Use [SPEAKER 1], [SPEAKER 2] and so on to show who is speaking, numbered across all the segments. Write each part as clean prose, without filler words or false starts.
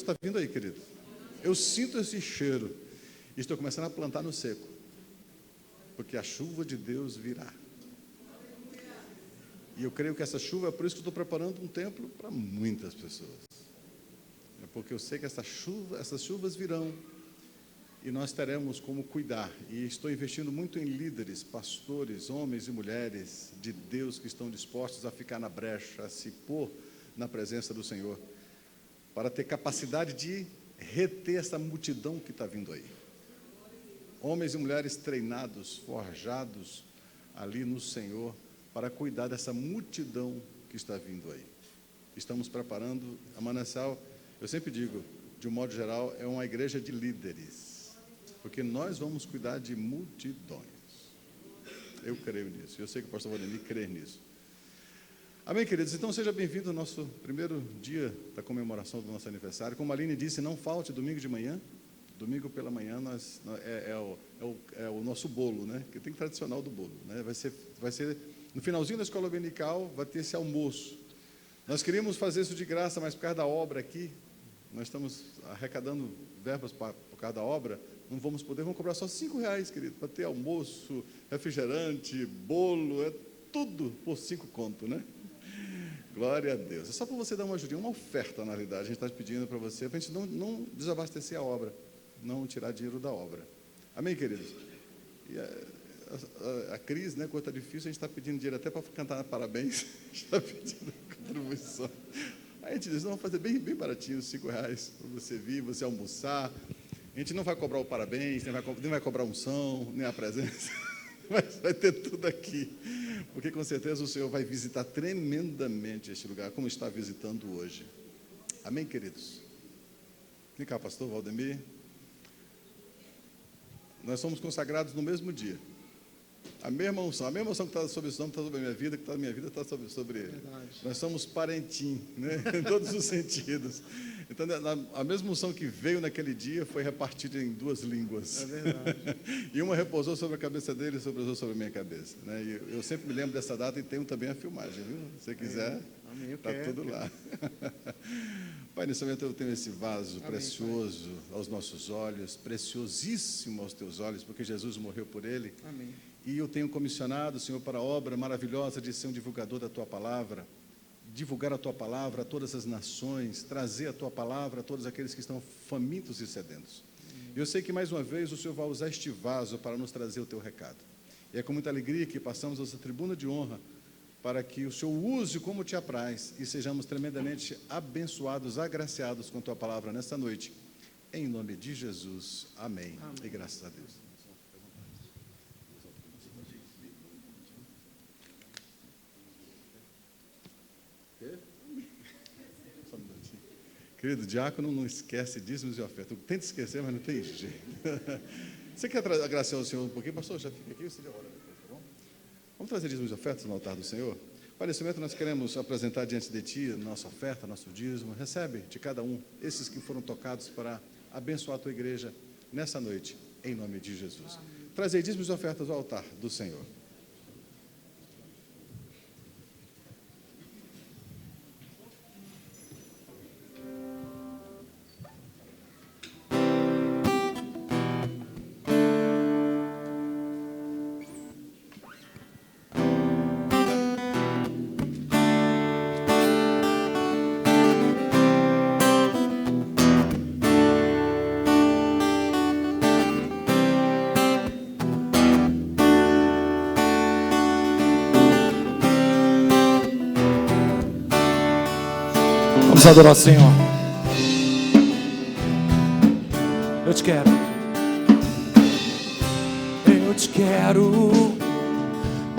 [SPEAKER 1] está vindo aí, querido. Eu sinto esse cheiro. E estou começando a plantar no seco. Porque a chuva de Deus virá. E eu creio que essa chuva, é por isso que eu estou preparando um templo para muitas pessoas. É porque eu sei que essas chuvas virão. E nós teremos como cuidar. E estou investindo muito em líderes, pastores, homens e mulheres de Deus que estão dispostos a ficar na brecha, a se pôr na presença do Senhor, para ter capacidade de reter essa multidão que está vindo aí. Homens e mulheres treinados, forjados ali no Senhor, para cuidar dessa multidão que está vindo aí. Estamos preparando a Manancial, eu sempre digo, de um modo geral, é uma igreja de líderes, porque nós vamos cuidar de multidões. Eu creio nisso, eu sei que o pastor Valdemir crê nisso. Amém, queridos? Então seja bem-vindo ao nosso primeiro dia da comemoração do nosso aniversário. Como a Aline disse, não falte domingo de manhã. Domingo pela manhã é o nosso bolo, né? Que tem tradicional do bolo, né? Vai ser no finalzinho da escola dominical, vai ter esse almoço. Nós queríamos fazer isso de graça, mas por causa da obra aqui, nós estamos arrecadando verbas por causa da obra, não vamos poder, vamos cobrar só R$5, querido, para ter almoço, refrigerante, bolo, é tudo por 5 conto, né? Glória a Deus. É só para você dar uma ajudinha, uma oferta, na realidade. A gente está pedindo para você, para a gente não desabastecer a obra, não tirar dinheiro da obra. Amém, queridos? E a Cris, né, quando está difícil, a gente está pedindo dinheiro até para cantar parabéns. A gente está pedindo contribuição. Aí a gente diz, vamos fazer bem baratinho, R$5, para você vir, você almoçar. A gente não vai cobrar o parabéns, nem vai cobrar unção, nem a presença, mas vai ter tudo aqui. Porque com certeza o Senhor vai visitar tremendamente este lugar, como está visitando hoje. Amém, queridos? Vem cá, pastor Valdemir. Nós somos consagrados no mesmo dia. A mesma unção que está sobre o nome está sobre a minha vida, que está na minha vida está sobre ele. Verdade. Nós somos parentim, né? Em todos os sentidos. Então, a mesma unção que veio naquele dia foi repartida em 2 línguas. É verdade. E uma repousou sobre a cabeça dele e repousou sobre a minha cabeça. Né? E eu sempre me lembro dessa data e tenho também a filmagem, viu? Se você quiser, está tudo lá. Pai, nesse momento eu tenho esse vaso precioso aos nossos olhos, preciosíssimo aos teus olhos, porque Jesus morreu por ele. Amém. E eu tenho comissionado, Senhor, para a obra maravilhosa de ser um divulgador da Tua Palavra, divulgar a Tua Palavra a todas as nações, trazer a Tua Palavra a todos aqueles que estão famintos e sedentos. Eu sei que, mais uma vez, o Senhor vai usar este vaso para nos trazer o Teu recado. E é com muita alegria que passamos essa tribuna de honra para que o Senhor use como Te apraz e sejamos tremendamente abençoados, agraciados com Tua Palavra nesta noite. Em nome de Jesus. Amém. Amém. E graças a Deus. Querido diácono, não esquece dízimos e ofertas. Tenta esquecer, mas não tem jeito. Você quer agraciar o Senhor um pouquinho? Pastor, já fica aqui, você já ora depois, tá bom? Vamos trazer dízimos e ofertas no altar do Senhor? Pai, nesse momento nós queremos apresentar diante de Ti nossa oferta, nosso dízimo. Recebe de cada um, esses que foram tocados para abençoar a Tua igreja nessa noite, em nome de Jesus. Trazei dízimos e ofertas ao altar do Senhor.
[SPEAKER 2] Vamos adorar o Senhor. Eu te quero. Eu te quero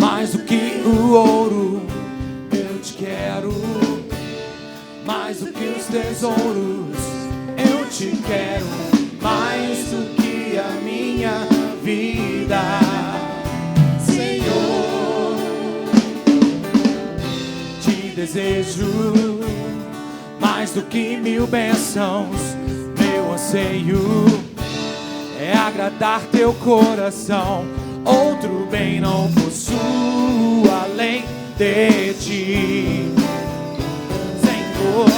[SPEAKER 2] mais do que o ouro. Eu te quero mais do que os tesouros. Eu te quero mais do que a minha vida. Senhor, te desejo mais do que 1000 bênçãos. Meu anseio é agradar teu coração. Outro bem não possuo além de ti. Senhor,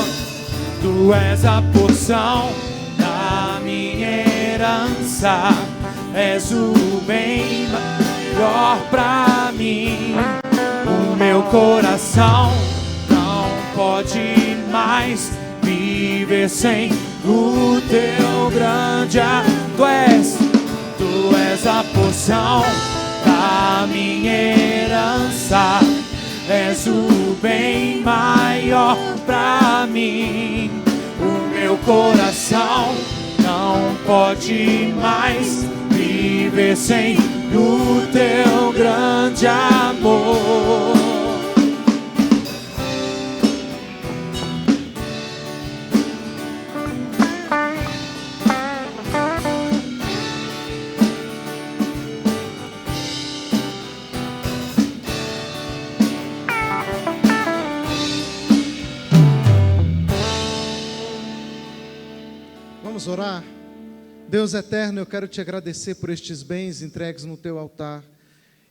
[SPEAKER 2] Tu és a porção da minha herança, és o bem maior pra mim. O meu coração não pode mais viver sem o teu grande amor. Tu és a porção da minha herança, és o bem maior pra mim. O meu coração não pode mais viver sem o teu grande amor.
[SPEAKER 3] Vamos orar? Deus eterno, eu quero te agradecer por estes bens entregues no teu altar.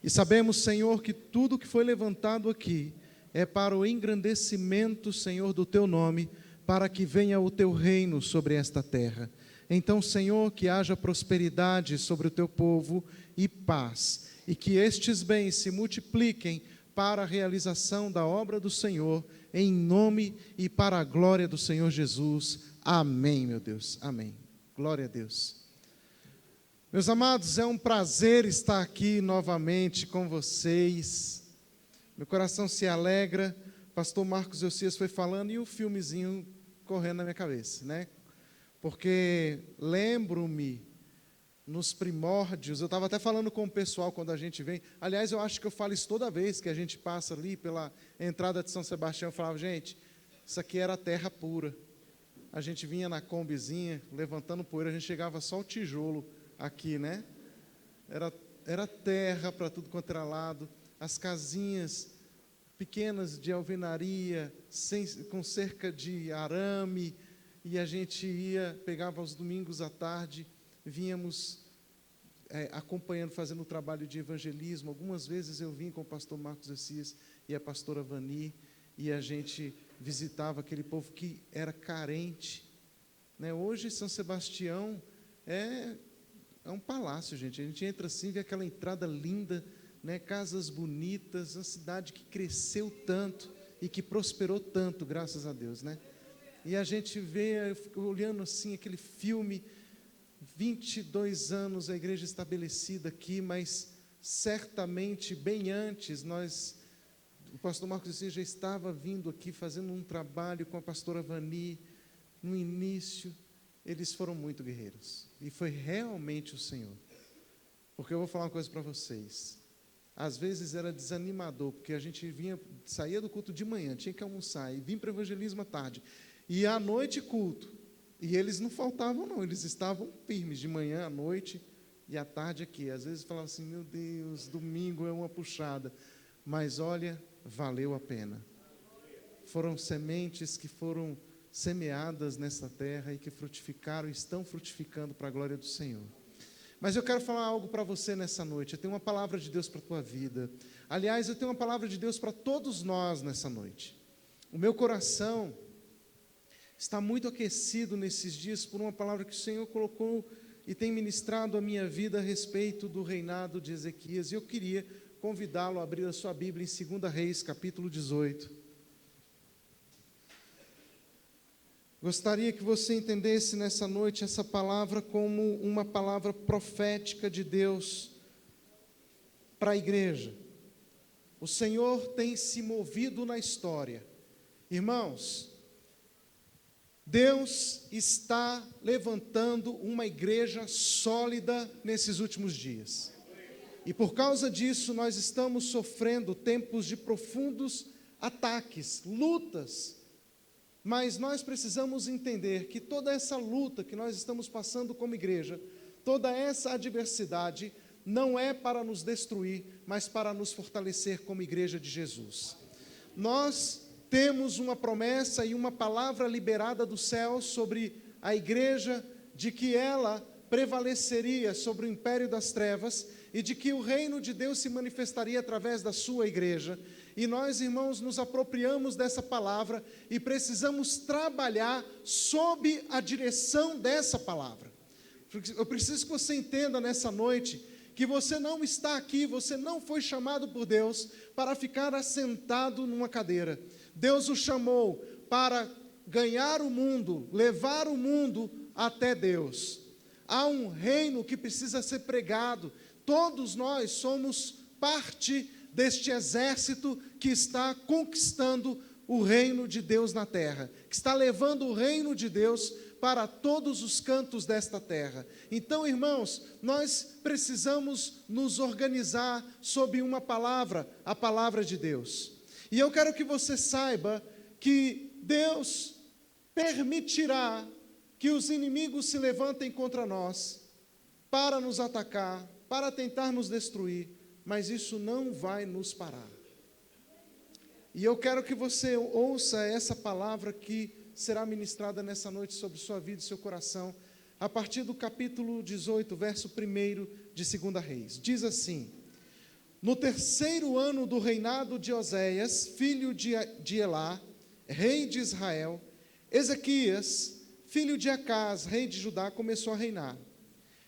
[SPEAKER 3] E sabemos, Senhor, que tudo que foi levantado aqui é para o engrandecimento, Senhor, do teu nome, para que venha o teu reino sobre esta terra. Então, Senhor, que haja prosperidade sobre o teu povo e paz, e que estes bens se multipliquem para a realização da obra do Senhor, em nome e para a glória do Senhor Jesus. Amém, meu Deus, amém. Glória a Deus. Meus amados, é um prazer estar aqui novamente com vocês. Meu coração se alegra. Pastor Marcos Eucias foi falando e o filmezinho correndo na minha cabeça, né? Porque lembro-me, nos primórdios, eu estava até falando com o pessoal quando a gente vem, aliás, eu acho que eu falo isso toda vez que a gente passa ali pela entrada de São Sebastião, eu falava, gente, isso aqui era terra pura. A gente vinha na combizinha, levantando poeira, a gente chegava só o tijolo aqui, né? Era terra para tudo quanto era lado, as casinhas pequenas de alvenaria, com cerca de arame, e a gente ia, pegava aos domingos à tarde, vínhamos acompanhando, fazendo o trabalho de evangelismo. Algumas vezes eu vim com o pastor Marcos Eucias e a pastora Vani, e a gente visitava aquele povo que era carente, né? Hoje São Sebastião é um palácio, gente. A gente entra assim, vê aquela entrada linda, né? Casas bonitas, uma cidade que cresceu tanto e que prosperou tanto, graças a Deus, né? E a gente vê, eu fico olhando assim aquele filme, 22 anos a igreja estabelecida aqui, mas certamente bem antes o pastor Marcos já estava vindo aqui fazendo um trabalho com a pastora Vani. No início, eles foram muito guerreiros. E foi realmente o Senhor. Porque eu vou falar uma coisa para vocês. Às vezes era desanimador, porque a gente saía do culto de manhã, tinha que almoçar, e vinha para o evangelismo à tarde. E à noite culto. E eles não faltavam não, eles estavam firmes, de manhã à noite e à tarde aqui. Às vezes falavam assim, meu Deus, domingo é uma puxada. Mas olha, valeu a pena. Foram sementes que foram semeadas nessa terra e que frutificaram e estão frutificando para a glória do Senhor. Mas eu quero falar algo para você nessa noite. Eu tenho uma palavra de Deus para a tua vida. Aliás, eu tenho uma palavra de Deus para todos nós nessa noite. O meu coração está muito aquecido nesses dias por uma palavra que o Senhor colocou e tem ministrado a minha vida a respeito do reinado de Ezequias. E eu queria convidá-lo a abrir a sua Bíblia em 2 Reis, capítulo 18. Gostaria que você entendesse nessa noite essa palavra como uma palavra profética de Deus para a igreja. O Senhor tem se movido na história. Irmãos, Deus está levantando uma igreja sólida nesses últimos dias. E por causa disso, nós estamos sofrendo tempos de profundos ataques, lutas. Mas nós precisamos entender que toda essa luta que nós estamos passando como igreja, toda essa adversidade, não é para nos destruir, mas para nos fortalecer como igreja de Jesus. Nós temos uma promessa e uma palavra liberada do céu sobre a igreja, de que ela prevaleceria sobre o império das trevas e de que o reino de Deus se manifestaria através da sua igreja. E nós, irmãos, nos apropriamos dessa palavra e precisamos trabalhar sob a direção dessa palavra. Eu preciso que você entenda nessa noite que você não está aqui, você não foi chamado por Deus para ficar assentado numa cadeira. Deus o chamou para ganhar o mundo, levar o mundo até Deus. Há um reino que precisa ser pregado. Todos nós somos parte deste exército que está conquistando o reino de Deus na terra, que está levando o reino de Deus para todos os cantos desta terra. Então, irmãos, nós precisamos nos organizar sob uma palavra, a palavra de Deus. E eu quero que você saiba que Deus permitirá que os inimigos se levantem contra nós para nos atacar, para tentar nos destruir, mas isso não vai nos parar. E eu quero que você ouça essa palavra que será ministrada nessa noite sobre sua vida e seu coração, a partir do capítulo 18, verso 1 de 2 Reis. Diz assim: no 3º ano do reinado de Oséias, filho de Elá, rei de Israel, Ezequias, filho de Acás, rei de Judá, começou a reinar.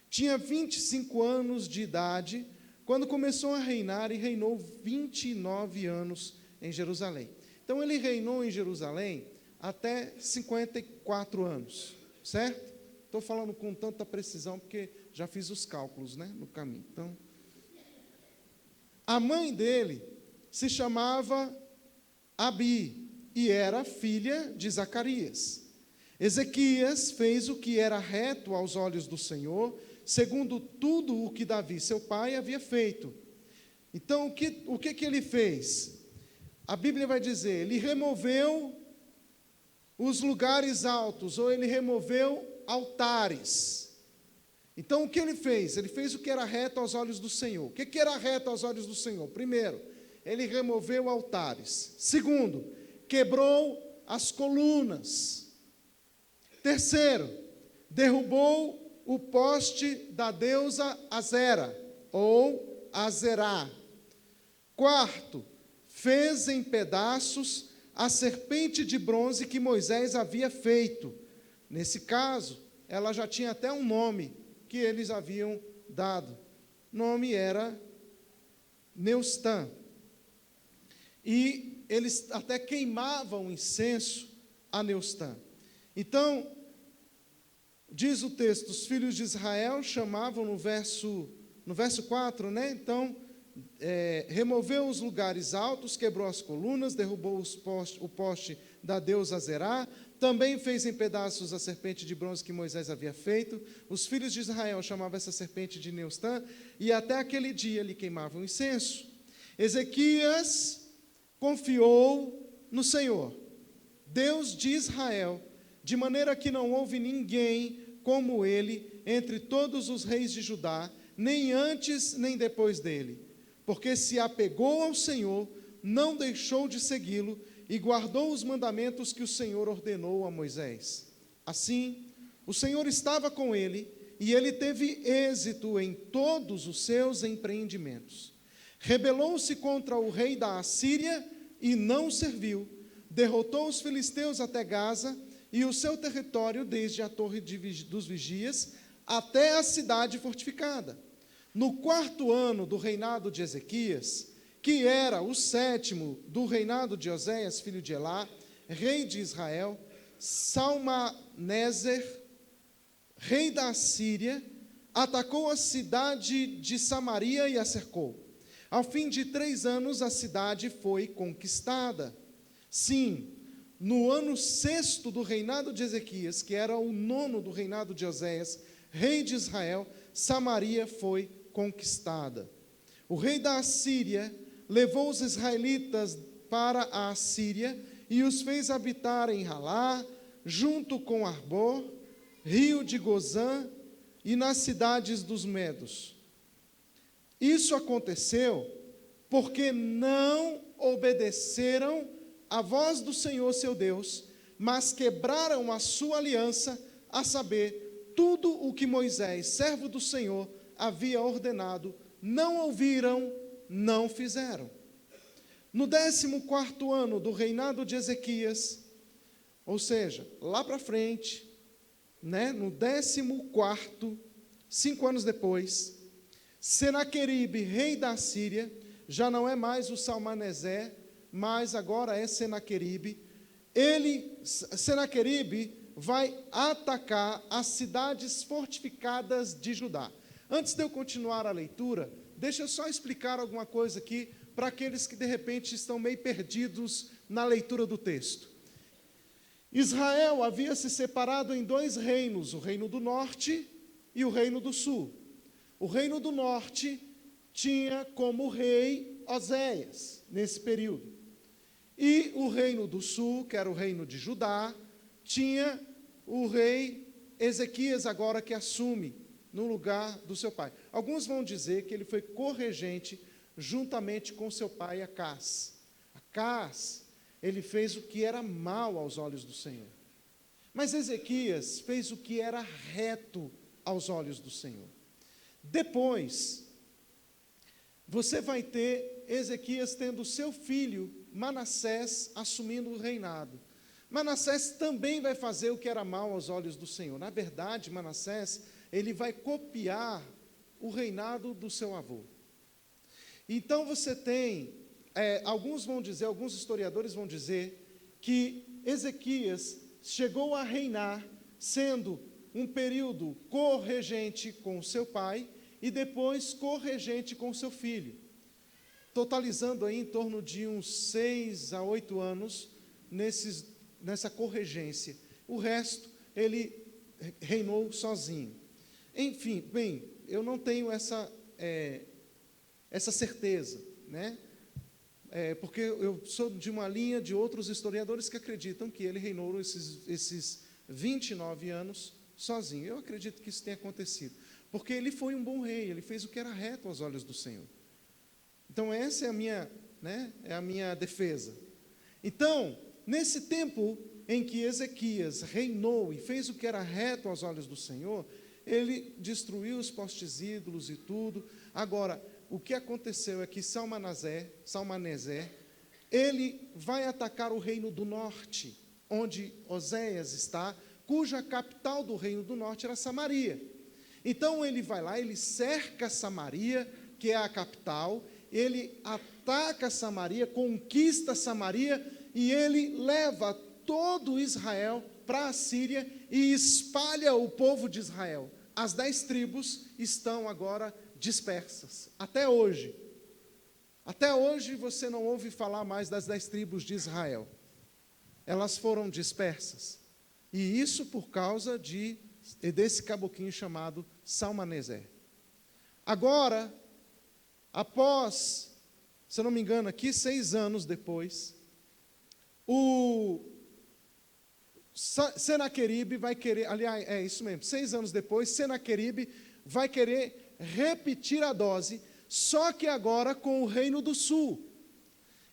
[SPEAKER 3] Tinha 25 anos de idade quando começou a reinar e reinou 29 anos em Jerusalém. Então ele reinou em Jerusalém até 54 anos, certo? Estou falando com tanta precisão porque já fiz os cálculos, né, no caminho. Então, a mãe dele se chamava Abi e era filha de Zacarias. Ezequias fez o que era reto aos olhos do Senhor, segundo tudo o que Davi, seu pai, havia feito. Então, o que ele fez? A Bíblia vai dizer, ele removeu os lugares altos, ou ele removeu altares. Então, o que ele fez? Ele fez o que era reto aos olhos do Senhor. O que era reto aos olhos do Senhor? Primeiro, ele removeu altares. Segundo, quebrou as colunas. Terceiro, derrubou o poste da deusa Azera, ou Azerá. Quarto, fez em pedaços a serpente de bronze que Moisés havia feito. Nesse caso, ela já tinha até um nome que eles haviam dado. O nome era Neustã. E eles até queimavam incenso a Neustã. Então, diz o texto, os filhos de Israel chamavam no verso 4, né? Então, removeu os lugares altos, quebrou as colunas, derrubou o poste da deusa Azerá, também fez em pedaços a serpente de bronze que Moisés havia feito. Os filhos de Israel chamavam essa serpente de Neustã, e até aquele dia lhe queimavam incenso. Ezequias confiou no Senhor, Deus de Israel, de maneira que não houve ninguém como ele entre todos os reis de Judá, nem antes nem depois dele, porque se apegou ao Senhor, não deixou de segui-lo e guardou os mandamentos que o Senhor ordenou a Moisés. Assim, o Senhor estava com ele e ele teve êxito em todos os seus empreendimentos. Rebelou-se contra o rei da Assíria e não serviu, derrotou os filisteus até Gaza e o seu território desde a torre dos vigias até a cidade fortificada. No 4º ano do reinado de Ezequias, que era o 7º do reinado de Oséias, filho de Elá, rei de Israel, Salmaneser, rei da Assíria, atacou a cidade de Samaria e a cercou. Ao fim de 3 anos, a cidade foi conquistada. Sim, no ano 6º do reinado de Ezequias, que era o 9º do reinado de Oséias, rei de Israel, Samaria foi conquistada. O rei da Assíria levou os israelitas para a Assíria e os fez habitar em Halá, junto com Arbor, rio de Gozã e nas cidades dos Medos. Isso aconteceu porque não obedeceram à voz do Senhor seu Deus, mas quebraram a sua aliança, a saber, tudo o que Moisés, servo do Senhor, havia ordenado, não ouviram, não fizeram. No 14º ano do reinado de Ezequias, ou seja, lá para frente, no 14º, 5 anos depois, Senaqueribe, rei da Síria, já não é mais o Salmaneser, mas agora é Senaqueribe. Senaqueribe vai atacar as cidades fortificadas de Judá. Antes de eu continuar a leitura, deixa eu só explicar alguma coisa aqui para aqueles que de repente estão meio perdidos na leitura do texto. Israel havia se separado em 2 reinos, o reino do norte e o reino do sul. O reino do norte tinha como rei Oséias, nesse período. E o reino do sul, que era o reino de Judá, tinha o rei Ezequias agora que assume no lugar do seu pai. Alguns vão dizer que ele foi corregente juntamente com seu pai Acás. Acás, ele fez o que era mal aos olhos do Senhor. Mas Ezequias fez o que era reto aos olhos do Senhor. Depois, você vai ter Ezequias tendo seu filho Manassés assumindo o reinado. Manassés também vai fazer o que era mal aos olhos do Senhor. Na verdade, Manassés, ele vai copiar o reinado do seu avô. Então você tem, alguns historiadores vão dizer que Ezequias chegou a reinar sendo um período corregente com seu pai e depois corregente com seu filho, totalizando aí em torno de uns 6 a 8 anos nessa corregência. O resto, ele reinou sozinho. Enfim, bem, eu não tenho essa certeza, porque eu sou de uma linha de outros historiadores que acreditam que ele reinou esses 29 anos sozinho. Eu acredito que isso tenha acontecido, porque ele foi um bom rei, ele fez o que era reto aos olhos do Senhor. Então, essa é a minha defesa. Então, nesse tempo em que Ezequias reinou e fez o que era reto aos olhos do Senhor, ele destruiu os postes ídolos e tudo. Agora, o que aconteceu é que Salmaneser, ele vai atacar o reino do norte, onde Oséias está, cuja capital do reino do norte era Samaria. Então, ele vai lá, ele cerca Samaria, que é a capital, ele ataca Samaria, conquista Samaria, e ele leva todo Israel para a Síria e espalha o povo de Israel. As 10 tribos estão agora dispersas, até hoje. Até hoje você não ouve falar mais das 10 tribos de Israel. Elas foram dispersas. E isso por causa desse caboclinho chamado Salmaneser. Agora, após, se eu não me engano aqui, 6 anos depois, o Senaqueribe vai querer, aliás, é isso mesmo, 6 anos depois, Senaqueribe vai querer repetir a dose, só que agora com o reino do sul.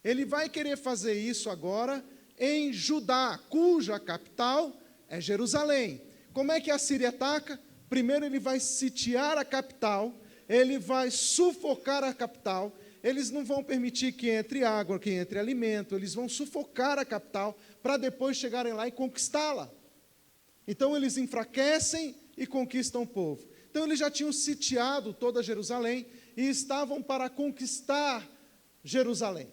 [SPEAKER 3] Ele vai querer fazer isso agora em Judá, cuja capital é Jerusalém. Como é que a Síria ataca? Primeiro ele vai sitiar a capital, ele vai sufocar a capital, eles não vão permitir que entre água, que entre alimento, eles vão sufocar a capital para depois chegarem lá e conquistá-la. Então eles enfraquecem e conquistam o povo. Então eles já tinham sitiado toda Jerusalém e estavam para conquistar Jerusalém.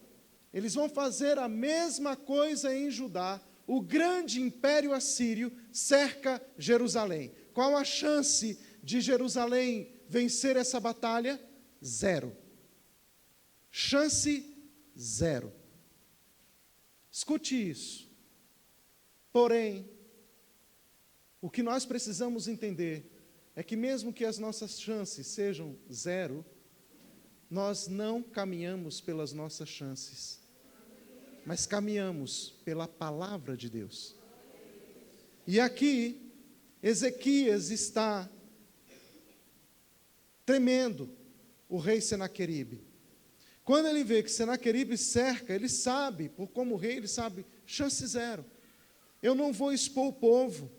[SPEAKER 3] Eles vão fazer a mesma coisa em Judá. O grande império assírio cerca Jerusalém. Qual a chance de Jerusalém vencer essa batalha? 0. Chance 0. Escute isso. Porém, o que nós precisamos entender é que mesmo que as nossas chances sejam 0, nós não caminhamos pelas nossas chances, mas caminhamos pela palavra de Deus. E aqui, Ezequias está temendo o rei Senaqueribe. Quando ele vê que Senaqueribe cerca, ele sabe, por como rei, ele sabe, chance 0. Eu não vou expor o povo.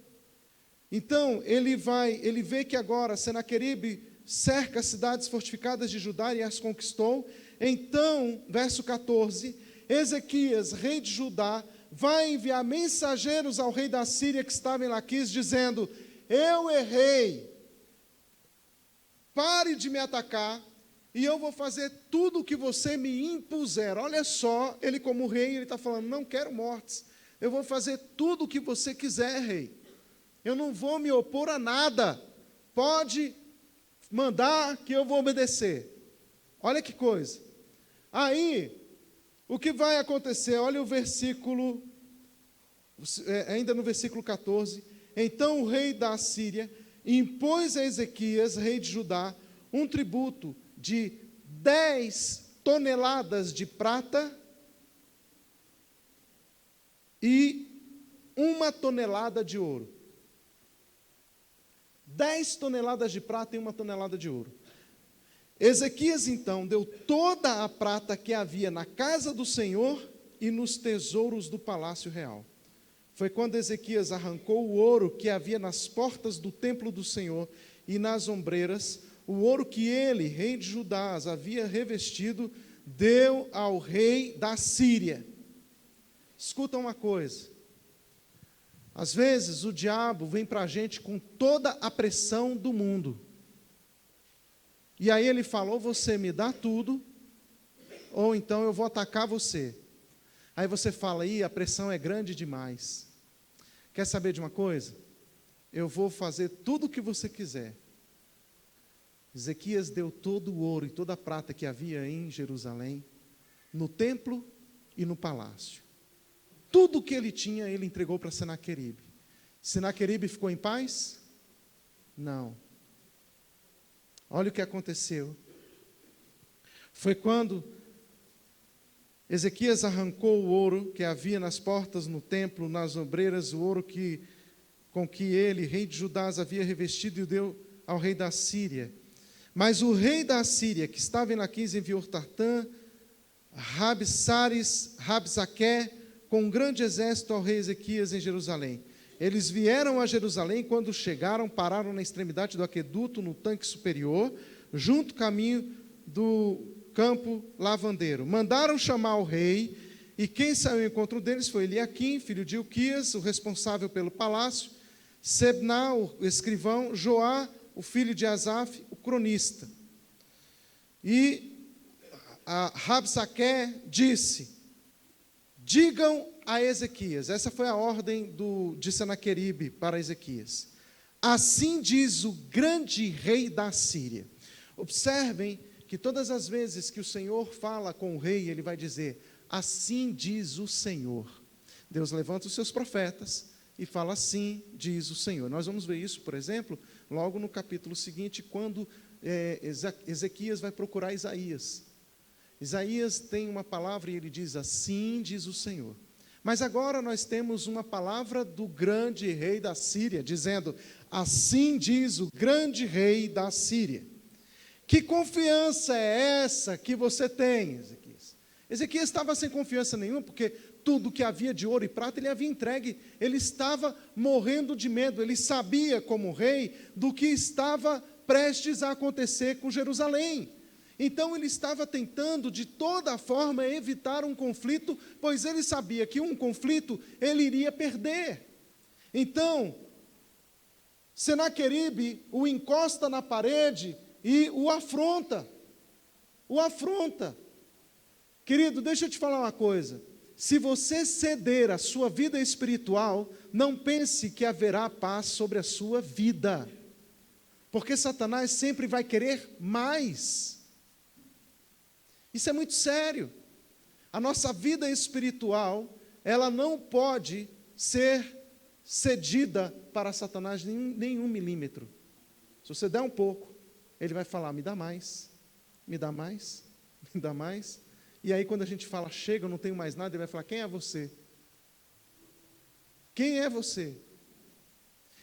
[SPEAKER 3] Então, ele vê que agora Senaqueribe cerca as cidades fortificadas de Judá e as conquistou. Então, verso 14, Ezequias, rei de Judá, vai enviar mensageiros ao rei da Síria que estava em Laquis, dizendo: eu errei, pare de me atacar, e eu vou fazer tudo o que você me impuser. Olha só, ele como rei, ele está falando: não quero mortes, eu vou fazer tudo o que você quiser, rei. Eu não vou me opor a nada, pode mandar que eu vou obedecer. Olha que coisa. Aí, o que vai acontecer? Olha o versículo, ainda no versículo 14. Então o rei da Síria impôs a Ezequias, rei de Judá, um tributo de 10 toneladas de prata e 1 tonelada de ouro. 10 toneladas de prata e 1 tonelada de ouro. Ezequias, então, deu toda a prata que havia na casa do Senhor e nos tesouros do palácio real. Foi quando Ezequias arrancou o ouro que havia nas portas do templo do Senhor e nas ombreiras, o ouro que ele, rei de Judá, havia revestido, deu ao rei da Síria. Escuta uma coisa. Às vezes o diabo vem para a gente com toda a pressão do mundo. E aí ele falou: você me dá tudo, ou então eu vou atacar você. Aí você fala: a pressão é grande demais. Quer saber de uma coisa? Eu vou fazer tudo o que você quiser. Ezequias deu todo o ouro e toda a prata que havia em Jerusalém, no templo e no palácio. Tudo o que ele tinha, ele entregou para Senaqueribe. Senaqueribe ficou em paz? Não. Olha o que aconteceu. Foi quando Ezequias arrancou o ouro que havia nas portas, no templo, nas ombreiras, o ouro com que ele, rei de Judá, havia revestido, e o deu ao rei da Síria. Mas o rei da Síria, que estava em Laquis, enviou Tartã, Rabsaris, Rabsaqué, com um grande exército ao rei Ezequias em Jerusalém. Eles vieram a Jerusalém, quando chegaram, pararam na extremidade do aqueduto, no tanque superior, junto ao caminho do campo lavandeiro. Mandaram chamar o rei, e quem saiu ao encontro deles foi Eliaquim, filho de Ilquias, o responsável pelo palácio, Sebna, o escrivão, Joá, o filho de Asaf, o cronista. E a Rabsaqué disse: digam a Ezequias, essa foi a ordem de Senaqueribe para Ezequias: assim diz o grande rei da Síria. Observem que todas as vezes que o Senhor fala com o rei, ele vai dizer: assim diz o Senhor. Deus levanta os seus profetas e fala: assim diz o Senhor. Nós vamos ver isso, por exemplo, logo no capítulo seguinte, quando Ezequias vai procurar Isaías. Isaías tem uma palavra e ele diz: assim diz o Senhor. Mas agora nós temos uma palavra do grande rei da Síria, dizendo: assim diz o grande rei da Síria. Que confiança é essa que você tem, Ezequias? Ezequias estava sem confiança nenhuma, porque tudo que havia de ouro e prata ele havia entregue. Ele estava morrendo de medo, ele sabia, como rei, do que estava prestes a acontecer com Jerusalém. Então ele estava tentando de toda forma evitar um conflito, pois ele sabia que um conflito ele iria perder. Então, Senaqueribe o encosta na parede e o afronta. O afronta. Querido, deixa eu te falar uma coisa. Se você ceder a sua vida espiritual, não pense que haverá paz sobre a sua vida. Porque Satanás sempre vai querer mais. Isso é muito sério. A nossa vida espiritual, ela não pode ser cedida para Satanás nem 1 milímetro. Se você der um pouco, ele vai falar: me dá mais, me dá mais, me dá mais. E aí quando a gente fala: chega, eu não tenho mais nada, ele vai falar: quem é você? Quem é você?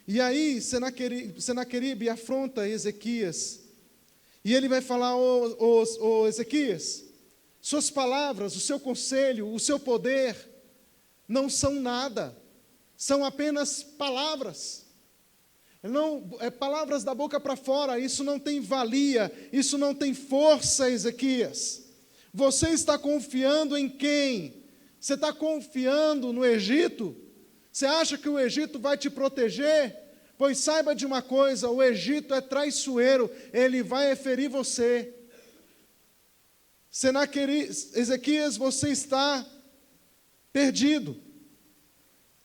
[SPEAKER 3] E aí Senaqueribe afronta Ezequias. E ele vai falar: ô Ezequias, suas palavras, o seu conselho, o seu poder, não são nada, são apenas palavras. Não, palavras da boca para fora, isso não tem valia, isso não tem força, Ezequias. Você está confiando em quem? Você está confiando no Egito? Você acha que o Egito vai te proteger? Pois saiba de uma coisa, o Egito é traiçoeiro, ele vai ferir você. Ezequias, você está perdido.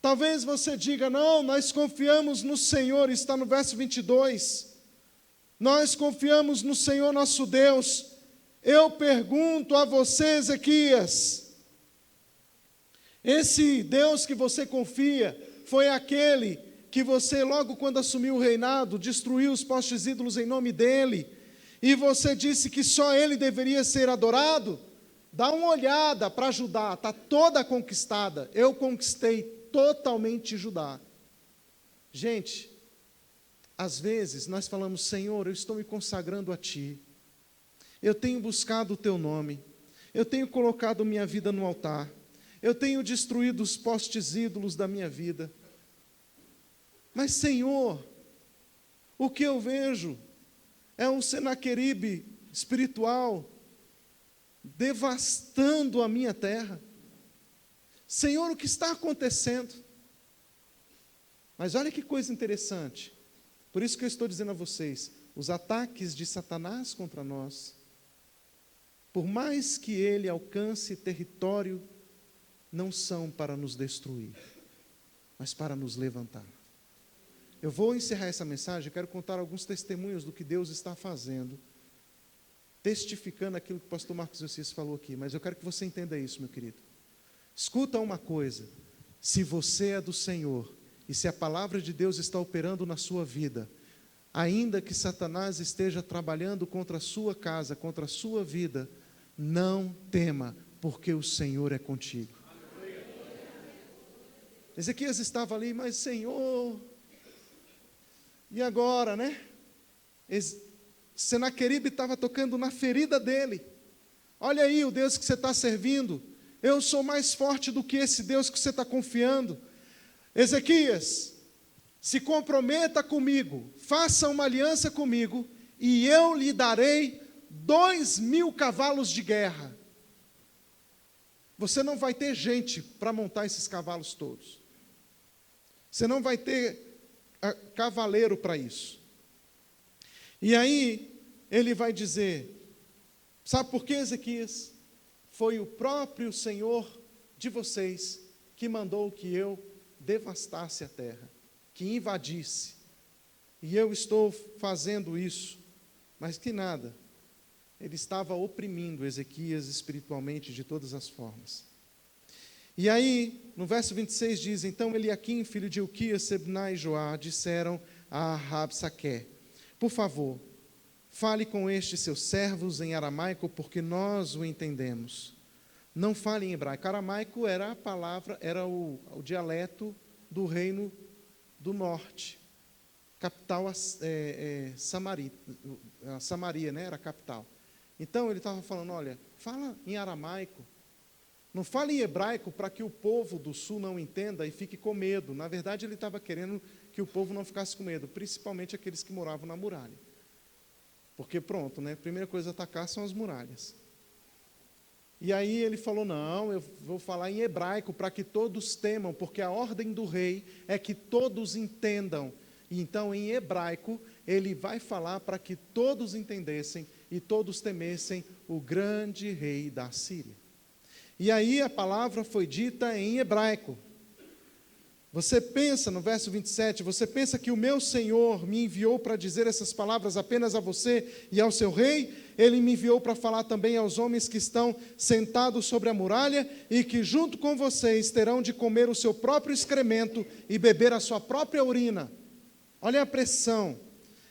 [SPEAKER 3] Talvez você diga, não, nós confiamos no Senhor, está no verso 22. Nós confiamos no Senhor nosso Deus. Eu pergunto a você, Ezequias, esse Deus que você confia foi aquele que você, logo quando assumiu o reinado, destruiu os postes ídolos em nome dele, e você disse que só ele deveria ser adorado? Dá uma olhada para Judá, está toda conquistada. Eu conquistei totalmente Judá. Gente, às vezes nós falamos, Senhor, eu estou me consagrando a Ti, eu tenho buscado o Teu nome, eu tenho colocado minha vida no altar, eu tenho destruído os postes ídolos da minha vida, mas Senhor, o que eu vejo é um Senaqueribe espiritual devastando a minha terra. Senhor, o que está acontecendo? Mas olha que coisa interessante, por isso que eu estou dizendo a vocês, os ataques de Satanás contra nós, por mais que ele alcance território, não são para nos destruir, mas para nos levantar. Eu vou encerrar essa mensagem, eu quero contar alguns testemunhos do que Deus está fazendo, testificando aquilo que o pastor Marcos Josias falou aqui, mas eu quero que você entenda isso, meu querido. Escuta uma coisa, se você é do Senhor, e se a palavra de Deus está operando na sua vida, ainda que Satanás esteja trabalhando contra a sua casa, contra a sua vida, não tema, porque o Senhor é contigo. Ezequias estava ali, mas Senhor, e agora, né? Senaqueribe estava tocando na ferida dele. Olha aí o Deus que você está servindo. Eu sou mais forte do que esse Deus que você está confiando. Ezequias, se comprometa comigo, faça uma aliança comigo, e eu lhe darei 2.000 cavalos de guerra. Você não vai ter gente para montar esses cavalos todos. Você não vai ter cavaleiro para isso. E aí, ele vai dizer, sabe por quê, Ezequias? Foi o próprio Senhor de vocês que mandou que eu devastasse a terra, que invadisse. E eu estou fazendo isso, mas que nada. Ele estava oprimindo Ezequias espiritualmente de todas as formas. E aí, no verso 26 diz, então Eliaquim, filho de Hilquias, Sebna e Joá, disseram a Rabsaque, por favor, fale com estes seus servos em aramaico, porque nós o entendemos. Não fale em hebraico. Aramaico era a palavra, era o dialeto do reino do norte. Capital Samaria, né? Era a capital. Então ele estava falando, olha, fala em aramaico. Não fale em hebraico para que o povo do sul não entenda e fique com medo. Na verdade, ele estava querendo que o povo não ficasse com medo, principalmente aqueles que moravam na muralha. Porque pronto, né? A primeira coisa a atacar são as muralhas. E aí ele falou, não, eu vou falar em hebraico para que todos temam, porque a ordem do rei é que todos entendam. E então, em hebraico, ele vai falar para que todos entendessem e todos temessem o grande rei da Síria. E aí a palavra foi dita em hebraico. Você pensa, no verso 27, você pensa que o meu Senhor me enviou para dizer essas palavras apenas a você e ao seu rei? Ele me enviou para falar também aos homens que estão sentados sobre a muralha e que junto com vocês terão de comer o seu próprio excremento e beber a sua própria urina. Olha a pressão.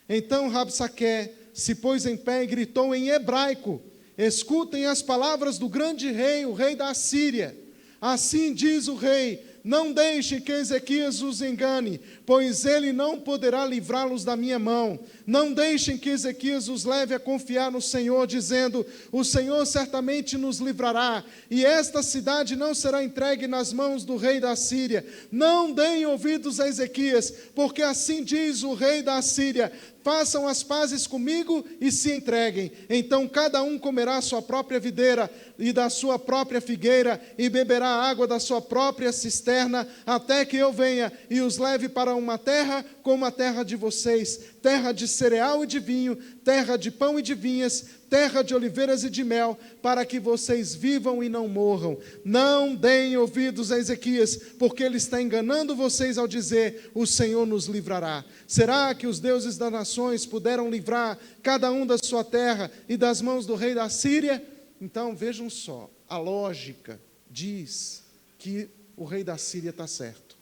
[SPEAKER 3] Então Rabsaque se pôs em pé e gritou em hebraico, escutem as palavras do grande rei, o rei da Síria. Assim diz o rei, não deixe que Ezequias os engane, pois ele não poderá livrá-los da minha mão. Não deixem que Ezequias os leve a confiar no Senhor, dizendo, o Senhor certamente nos livrará, e esta cidade não será entregue nas mãos do rei da Síria. Não deem ouvidos a Ezequias, porque assim diz o rei da Síria, façam as pazes comigo e se entreguem. Então cada um comerá a sua própria videira e da sua própria figueira, e beberá a água da sua própria cisterna, até que eu venha e os leve para uma terra como a terra de vocês, terra de cereal e de vinho, terra de pão e de vinhas, terra de oliveiras e de mel, para que vocês vivam e não morram. Não deem ouvidos a Ezequias, porque ele está enganando vocês ao dizer: o Senhor nos livrará. Será que os deuses das nações puderam livrar cada um da sua terra e das mãos do rei da Síria? Então vejam só, a lógica diz que o rei da Síria está certo.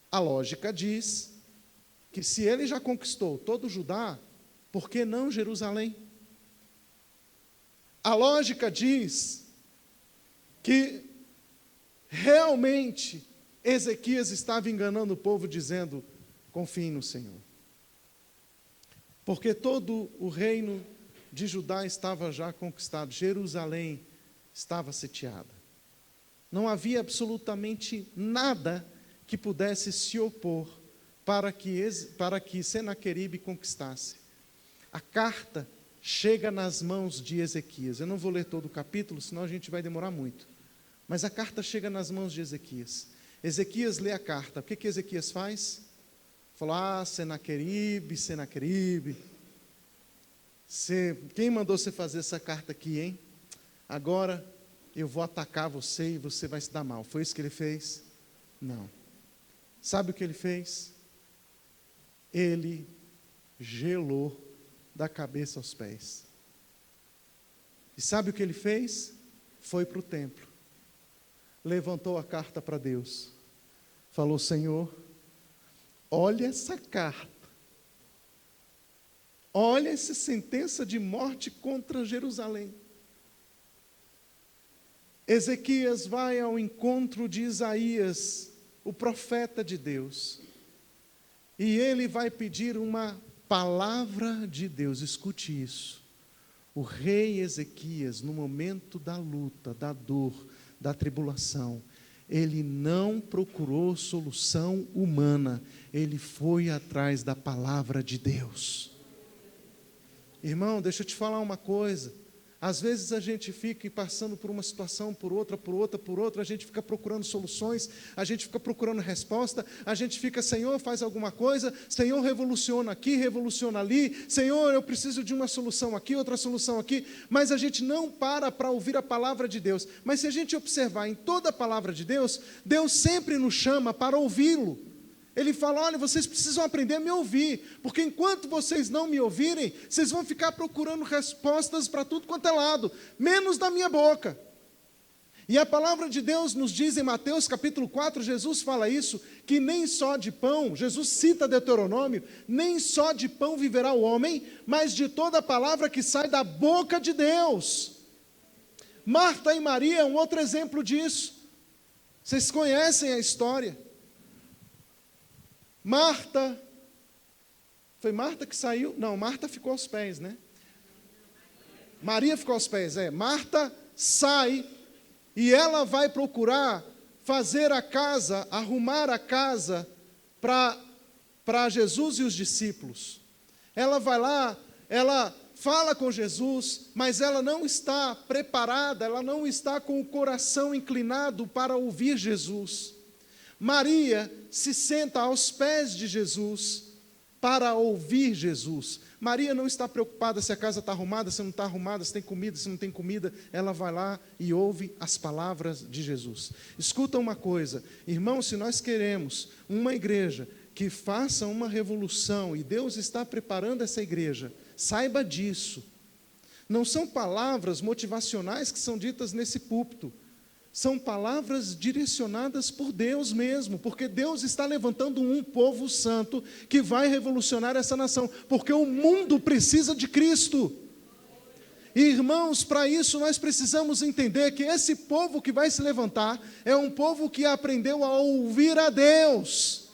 [SPEAKER 3] A lógica diz que se ele já conquistou todo o Judá, por que não Jerusalém? A lógica diz que realmente Ezequias estava enganando o povo dizendo: confiem no Senhor. Porque todo o reino de Judá estava já conquistado, Jerusalém estava sitiada. Não havia absolutamente nada que pudesse se opor para que Senaqueribe conquistasse. A carta chega nas mãos de Ezequias. Eu não vou ler todo o capítulo, senão a gente vai demorar muito. Mas a carta chega nas mãos de Ezequias. Ezequias lê a carta. O que Ezequias faz? Fala: Senaqueribe, quem mandou você fazer essa carta aqui, hein? Agora eu vou atacar você e você vai se dar mal. Foi isso que ele fez? Não. Sabe o que ele fez? Ele gelou da cabeça aos pés. E sabe o que ele fez? Foi para o templo. Levantou a carta para Deus. Falou: Senhor, olha essa carta. Olha essa sentença de morte contra Jerusalém. Ezequias vai ao encontro de Isaías, o profeta de Deus. E ele vai pedir uma palavra de Deus. Escute isso. O rei Ezequias, no momento da luta, da dor, da tribulação, ele não procurou solução humana, ele foi atrás da palavra de Deus. Irmão, deixa eu te falar uma coisa. Às vezes a gente fica passando por uma situação, por outra, a gente fica procurando soluções, a gente fica procurando resposta, a gente fica: Senhor, faz alguma coisa, Senhor, revoluciona aqui, revoluciona ali, Senhor, eu preciso de uma solução aqui, outra solução aqui, mas a gente não para ouvir a palavra de Deus. Mas se a gente observar em toda a palavra de Deus, Deus sempre nos chama para ouvi-lo. Ele fala: olha, vocês precisam aprender a me ouvir, porque enquanto vocês não me ouvirem, vocês vão ficar procurando respostas para tudo quanto é lado, menos da minha boca. E a palavra de Deus nos diz em Mateus capítulo 4, Jesus fala isso, que nem só de pão, Jesus cita Deuteronômio, nem só de pão viverá o homem, mas de toda a palavra que sai da boca de Deus. Marta e Maria é um outro exemplo disso. Vocês conhecem a história. Marta, foi Marta que saiu? Não, Marta ficou aos pés, né? Maria ficou aos pés, Marta sai e ela vai procurar fazer a casa, arrumar a casa para Jesus e os discípulos. Ela vai lá, ela fala com Jesus, mas ela não está preparada, ela não está com o coração inclinado para ouvir Jesus. Maria se senta aos pés de Jesus para ouvir Jesus. Maria não está preocupada se a casa está arrumada, se não está arrumada, se tem comida, se não tem comida. Ela vai lá e ouve as palavras de Jesus. Escuta uma coisa, irmão, se nós queremos uma igreja que faça uma revolução, e Deus está preparando essa igreja, saiba disso. Não são palavras motivacionais que são ditas nesse púlpito. São palavras direcionadas por Deus mesmo, porque Deus está levantando um povo santo que vai revolucionar essa nação, porque o mundo precisa de Cristo. E, irmãos, para isso nós precisamos entender que esse povo que vai se levantar é um povo que aprendeu a ouvir a Deus.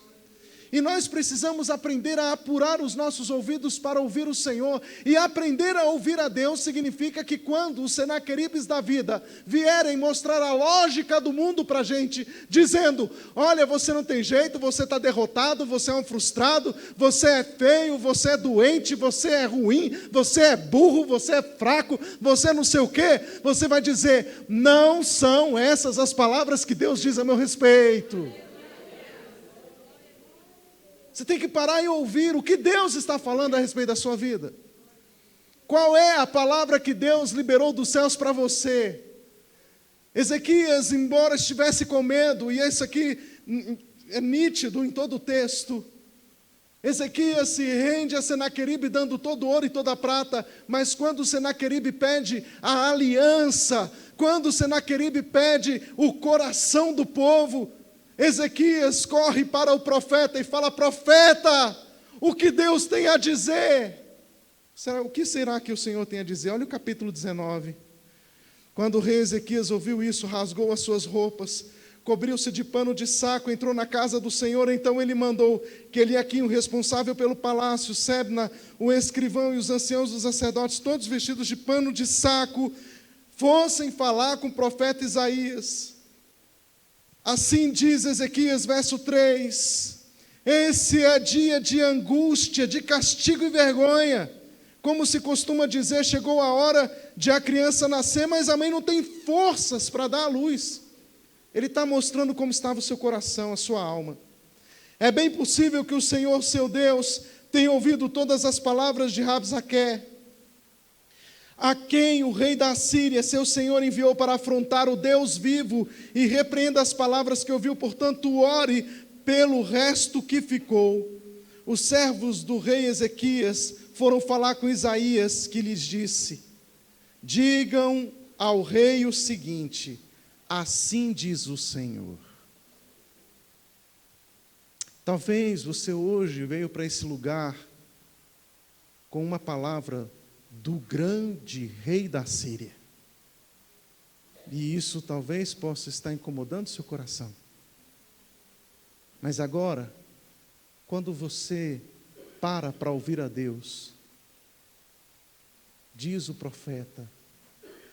[SPEAKER 3] E nós precisamos aprender a apurar os nossos ouvidos para ouvir o Senhor. E aprender a ouvir a Deus significa que quando os Senaqueribes da vida vierem mostrar a lógica do mundo para a gente, dizendo: olha, você não tem jeito, você está derrotado, você é um frustrado, você é feio, você é doente, você é ruim, você é burro, você é fraco, você não sei o quê, você vai dizer: não são essas as palavras que Deus diz a meu respeito. Você tem que parar e ouvir o que Deus está falando a respeito da sua vida. Qual é a palavra que Deus liberou dos céus para você? Ezequias, embora estivesse com medo, e isso aqui é nítido em todo o texto, Ezequias se rende a Senaqueribe dando todo o ouro e toda a prata, mas quando Senaqueribe pede a aliança, quando Senaqueribe pede o coração do povo, Ezequias corre para o profeta e fala: profeta, o que Deus tem a dizer? O que será que o Senhor tem a dizer? Olha o capítulo 19. Quando o rei Ezequias ouviu isso, rasgou as suas roupas, cobriu-se de pano de saco, entrou na casa do Senhor. Então ele mandou que Eliaquim, o responsável pelo palácio, Sebna, o escrivão e os anciãos dos sacerdotes, todos vestidos de pano de saco, fossem falar com o profeta Isaías. Assim diz Ezequias, verso 3, esse é dia de angústia, de castigo e vergonha. Como se costuma dizer, chegou a hora de a criança nascer, mas a mãe não tem forças para dar à luz. Ele está mostrando como estava o seu coração, a sua alma. É bem possível que o Senhor, seu Deus, tenha ouvido todas as palavras de Rabsaque, a quem o rei da Assíria, seu senhor, enviou para afrontar o Deus vivo, e repreenda as palavras que ouviu, portanto, ore pelo resto que ficou. Os servos do rei Ezequias foram falar com Isaías, que lhes disse: digam ao rei o seguinte: assim diz o Senhor. Talvez você hoje veio para esse lugar com uma palavra do grande rei da Síria. E isso talvez possa estar incomodando seu coração. Mas agora, quando você para ouvir a Deus, diz o profeta: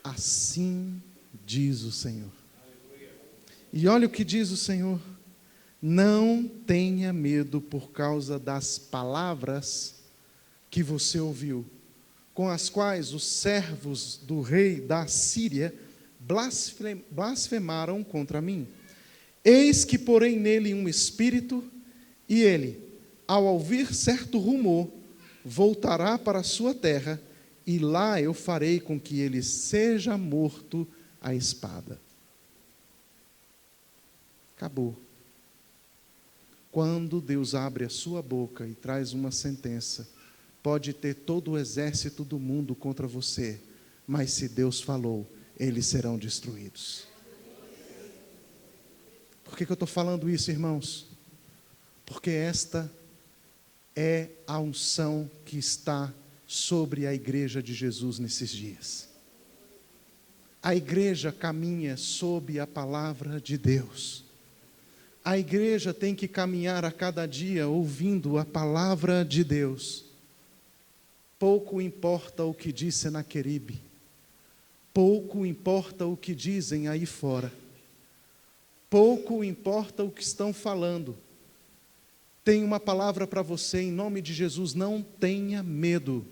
[SPEAKER 3] assim diz o Senhor. E olha o que diz o Senhor: não tenha medo por causa das palavras que você ouviu, com as quais os servos do rei da Síria blasfemaram contra mim. Eis que porém nele um espírito, e ele, ao ouvir certo rumor, voltará para a sua terra, e lá eu farei com que ele seja morto à espada. Acabou. Quando Deus abre a sua boca e traz uma sentença, pode ter todo o exército do mundo contra você, mas se Deus falou, eles serão destruídos. Por que eu estou falando isso, irmãos? Porque esta é a unção que está sobre a igreja de Jesus nesses dias. A igreja caminha sob a palavra de Deus. A igreja tem que caminhar a cada dia ouvindo a palavra de Deus. Pouco importa o que diz Senaqueribe, pouco importa o que dizem aí fora, pouco importa o que estão falando. Tem uma palavra para você em nome de Jesus: não tenha medo.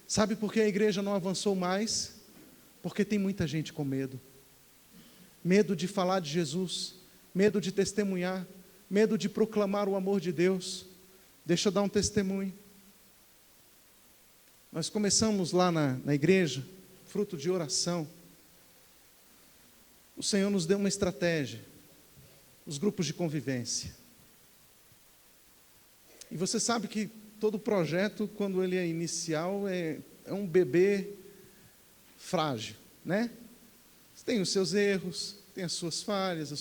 [SPEAKER 3] Sabe por que a igreja não avançou mais? Porque tem muita gente com medo. Medo de falar de Jesus, medo de testemunhar, medo de proclamar o amor de Deus. Deixa eu dar um testemunho. Nós começamos lá na igreja, fruto de oração. O Senhor nos deu uma estratégia, os grupos de convivência. E você sabe que todo projeto, quando ele é inicial, é um bebê frágil, né? Tem os seus erros, tem as suas falhas,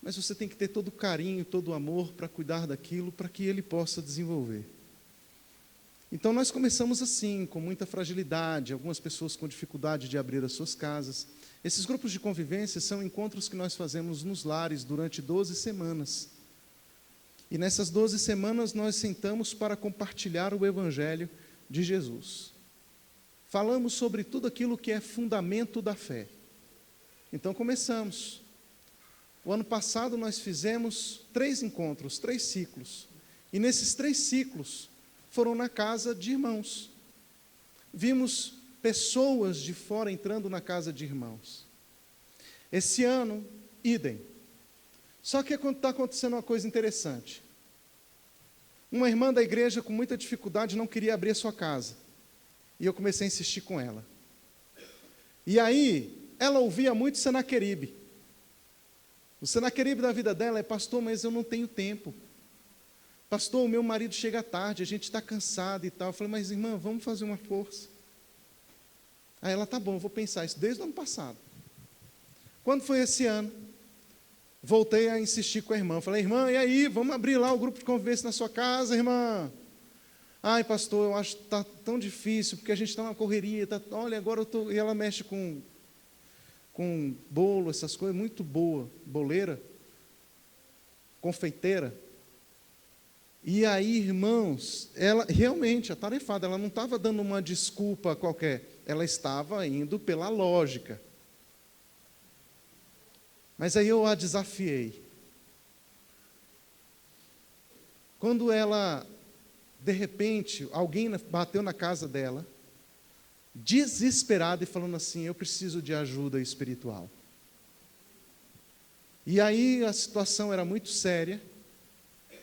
[SPEAKER 3] mas você tem que ter todo o carinho, todo o amor para cuidar daquilo, para que ele possa desenvolver. Então nós começamos assim, com muita fragilidade, algumas pessoas com dificuldade de abrir as suas casas. Esses grupos de convivência são encontros que nós fazemos nos lares durante 12 semanas. E nessas 12 semanas nós sentamos para compartilhar o Evangelho de Jesus. Falamos sobre tudo aquilo que é fundamento da fé. Então começamos. O ano passado nós fizemos 3 encontros, 3 ciclos. E nesses 3 ciclos foram na casa de irmãos. Vimos pessoas de fora entrando na casa de irmãos. Esse ano, idem. Só que está acontecendo uma coisa interessante. Uma irmã da igreja com muita dificuldade não queria abrir a sua casa. E eu comecei a insistir com ela. E aí, ela ouvia muito Senaqueribe. O Senaqueribe da vida dela é: pastor, mas eu não tenho tempo. Pastor, o meu marido chega tarde, a gente está cansado e tal. Eu falei: mas irmã, vamos fazer uma força. Aí ela: tá bom, eu vou pensar isso desde o ano passado. Quando foi esse ano, voltei a insistir com a irmã. Falei: irmã, e aí, vamos abrir lá o grupo de convivência na sua casa, irmã? Ai, pastor, eu acho que está tão difícil, porque a gente está numa correria. Olha, agora eu estou... E ela mexe com bolo, essas coisas, muito boa, boleira, confeiteira. E aí, irmãos, ela realmente, atarefada, ela não estava dando uma desculpa qualquer, ela estava indo pela lógica. Mas aí eu a desafiei. Quando ela, de repente, alguém bateu na casa dela, desesperada e falando assim: eu preciso de ajuda espiritual. E aí a situação era muito séria.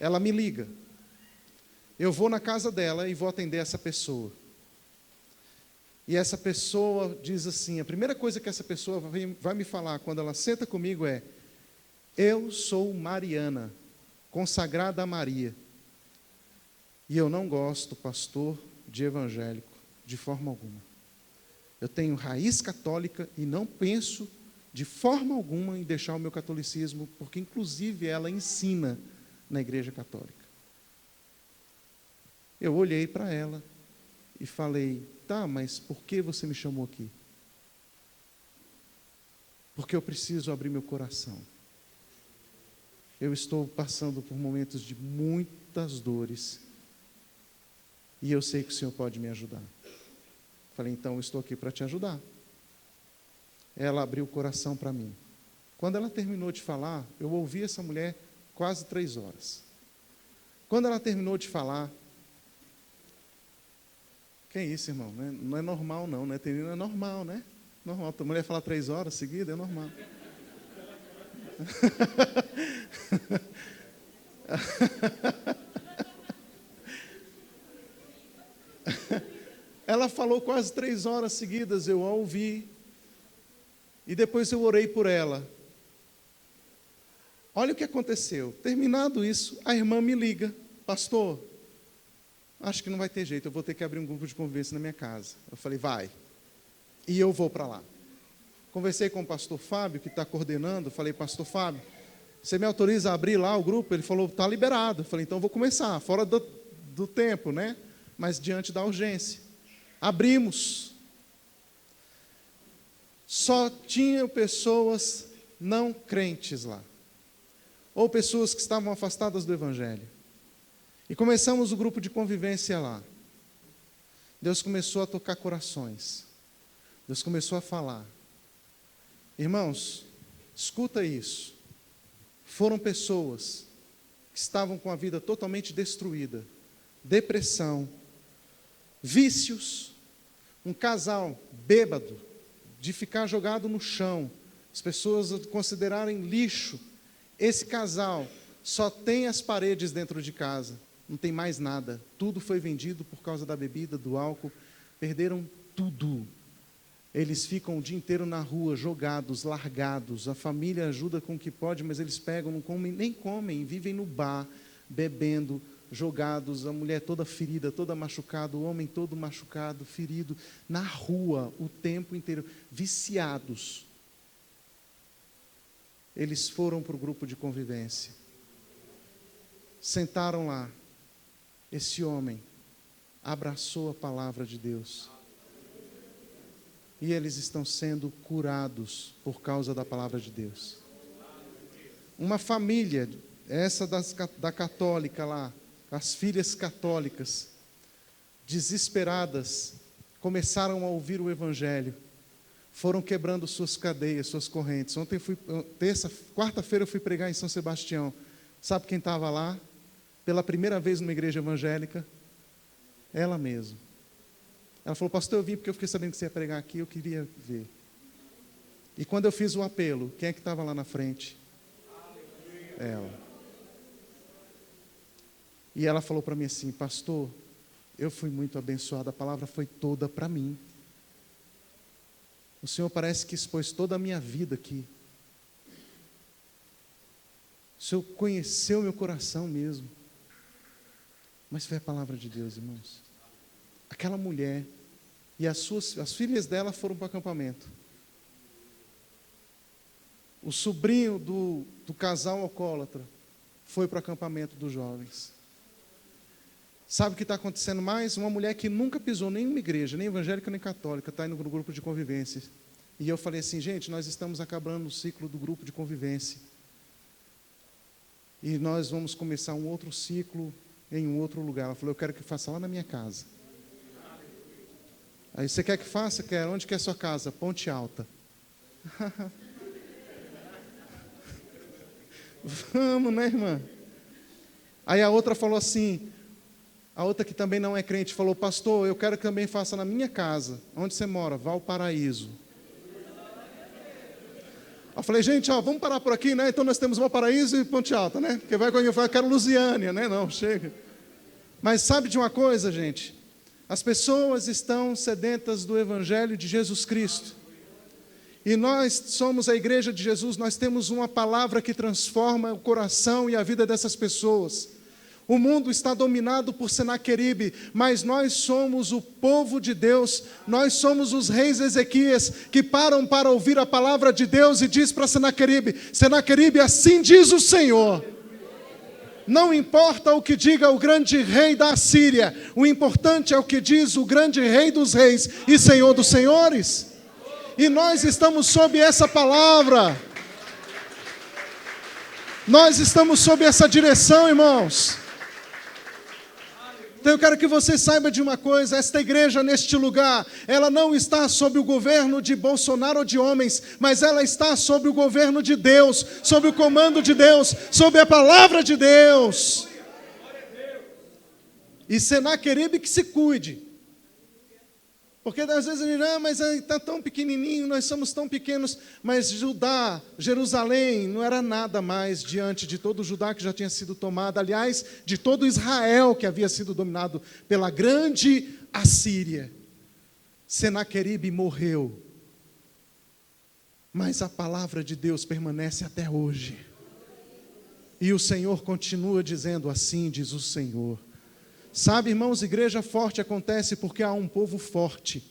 [SPEAKER 3] Ela me liga. Eu vou na casa dela e vou atender essa pessoa. E essa pessoa diz assim, a primeira coisa que essa pessoa vai me falar quando ela senta comigo é: eu sou Mariana, consagrada a Maria. E eu não gosto, pastor, de evangélico, de forma alguma. Eu tenho raiz católica e não penso de forma alguma em deixar o meu catolicismo, porque inclusive ela ensina na igreja católica. Eu olhei para ela e falei: tá, mas por que você me chamou aqui? Porque eu preciso abrir meu coração. Eu estou passando por momentos de muitas dores e eu sei que o Senhor pode me ajudar. Falei: então eu estou aqui para te ajudar. Ela abriu o coração para mim. Quando ela terminou de falar, eu ouvi essa mulher quase 3 horas. Quando ela terminou de falar, que é isso, irmão? Não é normal não, né? Não é normal, né? Normal. A mulher falar 3 horas seguidas é normal. Ela falou quase 3 horas seguidas, eu a ouvi. E depois eu orei por ela. Olha o que aconteceu. Terminado isso, a irmã me liga: pastor, acho que não vai ter jeito, eu vou ter que abrir um grupo de convivência na minha casa. Eu falei: vai. E eu vou para lá. Conversei com o pastor Fábio, que está coordenando. Falei: pastor Fábio, você me autoriza a abrir lá o grupo? Ele falou: está liberado. Eu falei: então eu vou começar, fora do tempo, né? Mas diante da urgência. Abrimos. Só tinham pessoas não crentes lá, ou pessoas que estavam afastadas do Evangelho. E começamos o grupo de convivência lá. Deus começou a tocar corações. Deus começou a falar. Irmãos, escuta isso. Foram pessoas que estavam com a vida totalmente destruída, depressão, vícios, um casal bêbado, de ficar jogado no chão, as pessoas o considerarem lixo. Esse casal só tem as paredes dentro de casa, não tem mais nada. Tudo foi vendido por causa da bebida, do álcool, perderam tudo. Eles ficam o dia inteiro na rua, jogados, largados. A família ajuda com o que pode, mas eles pegam, não comem, nem comem, vivem no bar, bebendo, jogados, a mulher toda ferida, toda machucada, o homem todo machucado, ferido, na rua o tempo inteiro, viciados. Eles foram para o grupo de convivência, sentaram lá. Esse homem abraçou a palavra de Deus e eles estão sendo curados por causa da palavra de Deus. Uma família essa da católica lá, as filhas católicas, desesperadas, começaram a ouvir o Evangelho, foram quebrando suas cadeias, suas correntes. Ontem quarta-feira eu fui pregar em São Sebastião. Sabe quem estava lá? Pela primeira vez numa igreja evangélica? Ela mesma. Ela falou: pastor, eu vim porque eu fiquei sabendo que você ia pregar aqui, eu queria ver. E quando eu fiz o apelo, quem é que estava lá na frente? Ela. E ela falou para mim assim: pastor, eu fui muito abençoada, a palavra foi toda para mim. O Senhor parece que expôs toda a minha vida aqui. O Senhor conheceu meu coração mesmo. Mas foi a palavra de Deus, irmãos. Aquela mulher e as filhas dela foram para o acampamento. O sobrinho do casal alcoólatra foi para o acampamento dos jovens. Sabe o que está acontecendo mais? Uma mulher que nunca pisou nem em uma igreja, nem evangélica nem católica, está indo no grupo de convivência. E eu falei assim: gente, nós estamos acabando o ciclo do grupo de convivência. E nós vamos começar um outro ciclo em um outro lugar. Ela falou: eu quero que faça lá na minha casa. Aí, você quer que faça? Quero. Onde que é a sua casa? Ponte Alta. Vamos, né, irmã? Aí a outra falou assim, a outra que também não é crente, falou: pastor, eu quero que também faça na minha casa. Onde você mora? Valparaíso. Eu falei: gente, vamos parar por aqui, né? Então nós temos Valparaíso e Ponte Alta, né? Porque vai quando eu falo, eu quero Lusiânia, né? Não, chega. Mas sabe de uma coisa, gente? As pessoas estão sedentas do Evangelho de Jesus Cristo. E nós somos a igreja de Jesus, nós temos uma palavra que transforma o coração e a vida dessas pessoas. O mundo está dominado por Senaqueribe, mas nós somos o povo de Deus, nós somos os reis Ezequias, que param para ouvir a palavra de Deus e diz para Senaqueribe: Senaqueribe, assim diz o Senhor. Não importa o que diga o grande rei da Assíria, o importante é o que diz o grande rei dos reis e Senhor dos senhores. E nós estamos sob essa palavra. Nós estamos sob essa direção, irmãos. Então eu quero que você saiba de uma coisa: esta igreja neste lugar, ela não está sob o governo de Bolsonaro ou de homens, mas ela está sob o governo de Deus, sob o comando de Deus, sob a palavra de Deus. E Senaqueribe que se cuide. Porque às vezes ele diz: mas está tão pequenininho, nós somos tão pequenos. Mas Judá, Jerusalém, não era nada mais diante de todo Judá que já tinha sido tomado. Aliás, de todo Israel que havia sido dominado pela grande Assíria. Senaqueribe morreu. Mas a palavra de Deus permanece até hoje. E o Senhor continua dizendo: assim diz o Senhor. Sabe, irmãos, igreja forte acontece porque há um povo forte.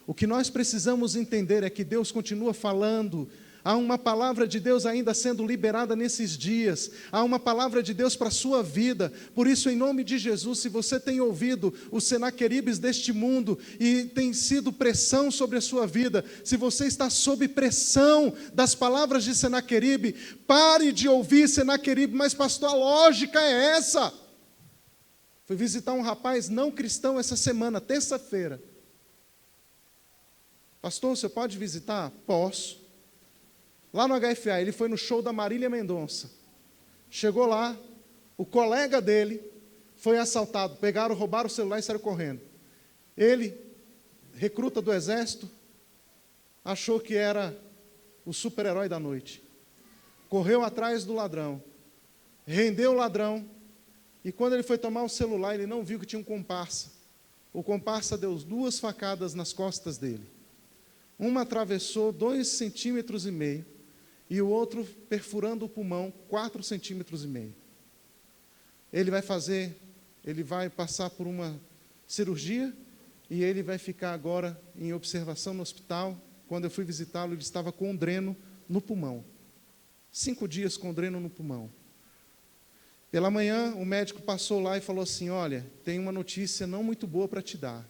[SPEAKER 3] O que nós precisamos entender é que Deus continua falando. Há uma palavra de Deus ainda sendo liberada nesses dias. Há uma palavra de Deus para a sua vida. Por isso, em nome de Jesus, se você tem ouvido os Senaqueribes deste mundo e tem sido pressão sobre a sua vida, se você está sob pressão das palavras de Senaqueribe, pare de ouvir Senaqueribe. Mas pastor, a lógica é essa. Fui visitar um rapaz não cristão essa semana, terça-feira. Pastor, você pode visitar? Posso. Lá no HFA, ele foi no show da Marília Mendonça. Chegou lá, o colega dele foi assaltado, roubaram o celular e saíram correndo. Ele, recruta do exército, achou que era o super-herói da noite. Correu atrás do ladrão, rendeu o ladrão. E quando ele foi tomar o celular, ele não viu que tinha um comparsa. O comparsa deu 2 facadas nas costas dele. Uma atravessou 2,5 centímetros e o outro perfurando o pulmão 4,5 centímetros. Ele vai passar por uma cirurgia e ele vai ficar agora em observação no hospital. Quando eu fui visitá-lo, ele estava com um dreno no pulmão. 5 dias com dreno no pulmão. Pela manhã, o médico passou lá e falou assim: olha, tem uma notícia não muito boa para te dar.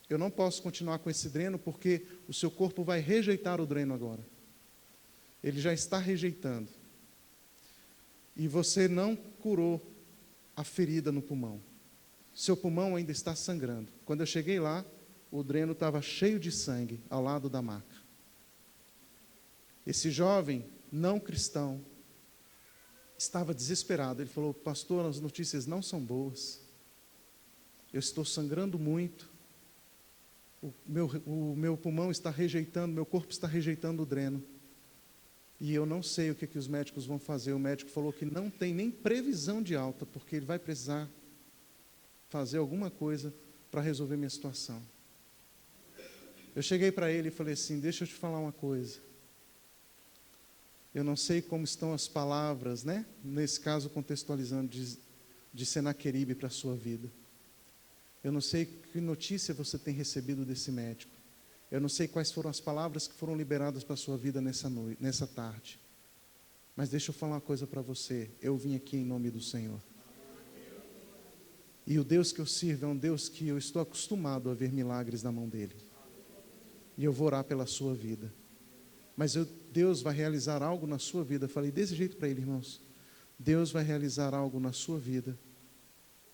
[SPEAKER 3] Eu não posso continuar com esse dreno porque o seu corpo vai rejeitar o dreno agora. Ele já está rejeitando. e você não curou a ferida no pulmão. Seu pulmão ainda está sangrando. Quando eu cheguei lá, o dreno estava cheio de sangue ao lado da maca. Esse jovem não cristão estava desesperado. Ele falou: pastor, as notícias não são boas. Eu estou sangrando muito. O meu pulmão está rejeitando, meu corpo está rejeitando o dreno. E eu não sei o que os médicos vão fazer. O médico falou que não tem nem previsão de alta, porque ele vai precisar fazer alguma coisa para resolver minha situação. Eu cheguei para ele e falei assim: deixa eu te falar uma coisa. Eu não sei como estão as palavras, né? Nesse caso, contextualizando, de Senaqueribe para a sua vida. Eu não sei que notícia você tem recebido desse médico. Eu não sei quais foram as palavras que foram liberadas para a sua vida nessa tarde. Mas deixa eu falar uma coisa para você. Eu vim aqui em nome do Senhor. E o Deus que eu sirvo é um Deus que eu estou acostumado a ver milagres na mão dele. E eu vou orar pela sua vida. Mas Deus vai realizar algo na sua vida. Eu falei desse jeito para ele, irmãos. Deus vai realizar algo na sua vida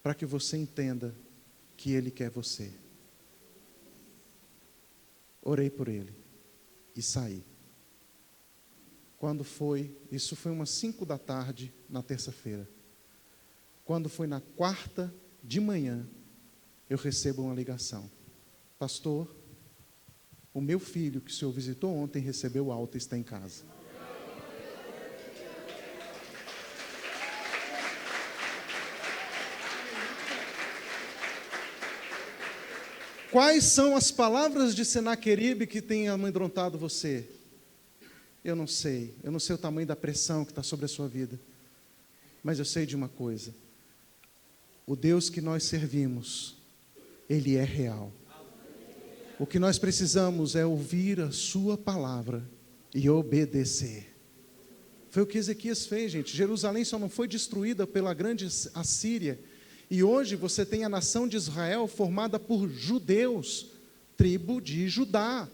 [SPEAKER 3] para que você entenda que Ele quer você. Orei por ele e saí. Quando foi, isso foi umas 5 da tarde na terça-feira. Quando foi na quarta de manhã, eu recebo uma ligação: pastor, o meu filho que o senhor visitou ontem recebeu alta e está em casa. Quais são as palavras de Senaqueribe que têm amedrontado você? Eu não sei o tamanho da pressão que está sobre a sua vida, mas eu sei de uma coisa: o Deus que nós servimos, Ele é real. O que nós precisamos é ouvir a sua palavra e obedecer. Foi o que Ezequias fez, gente. Jerusalém só não foi destruída pela grande Assíria. E hoje você tem a nação de Israel formada por judeus, tribo de Judá.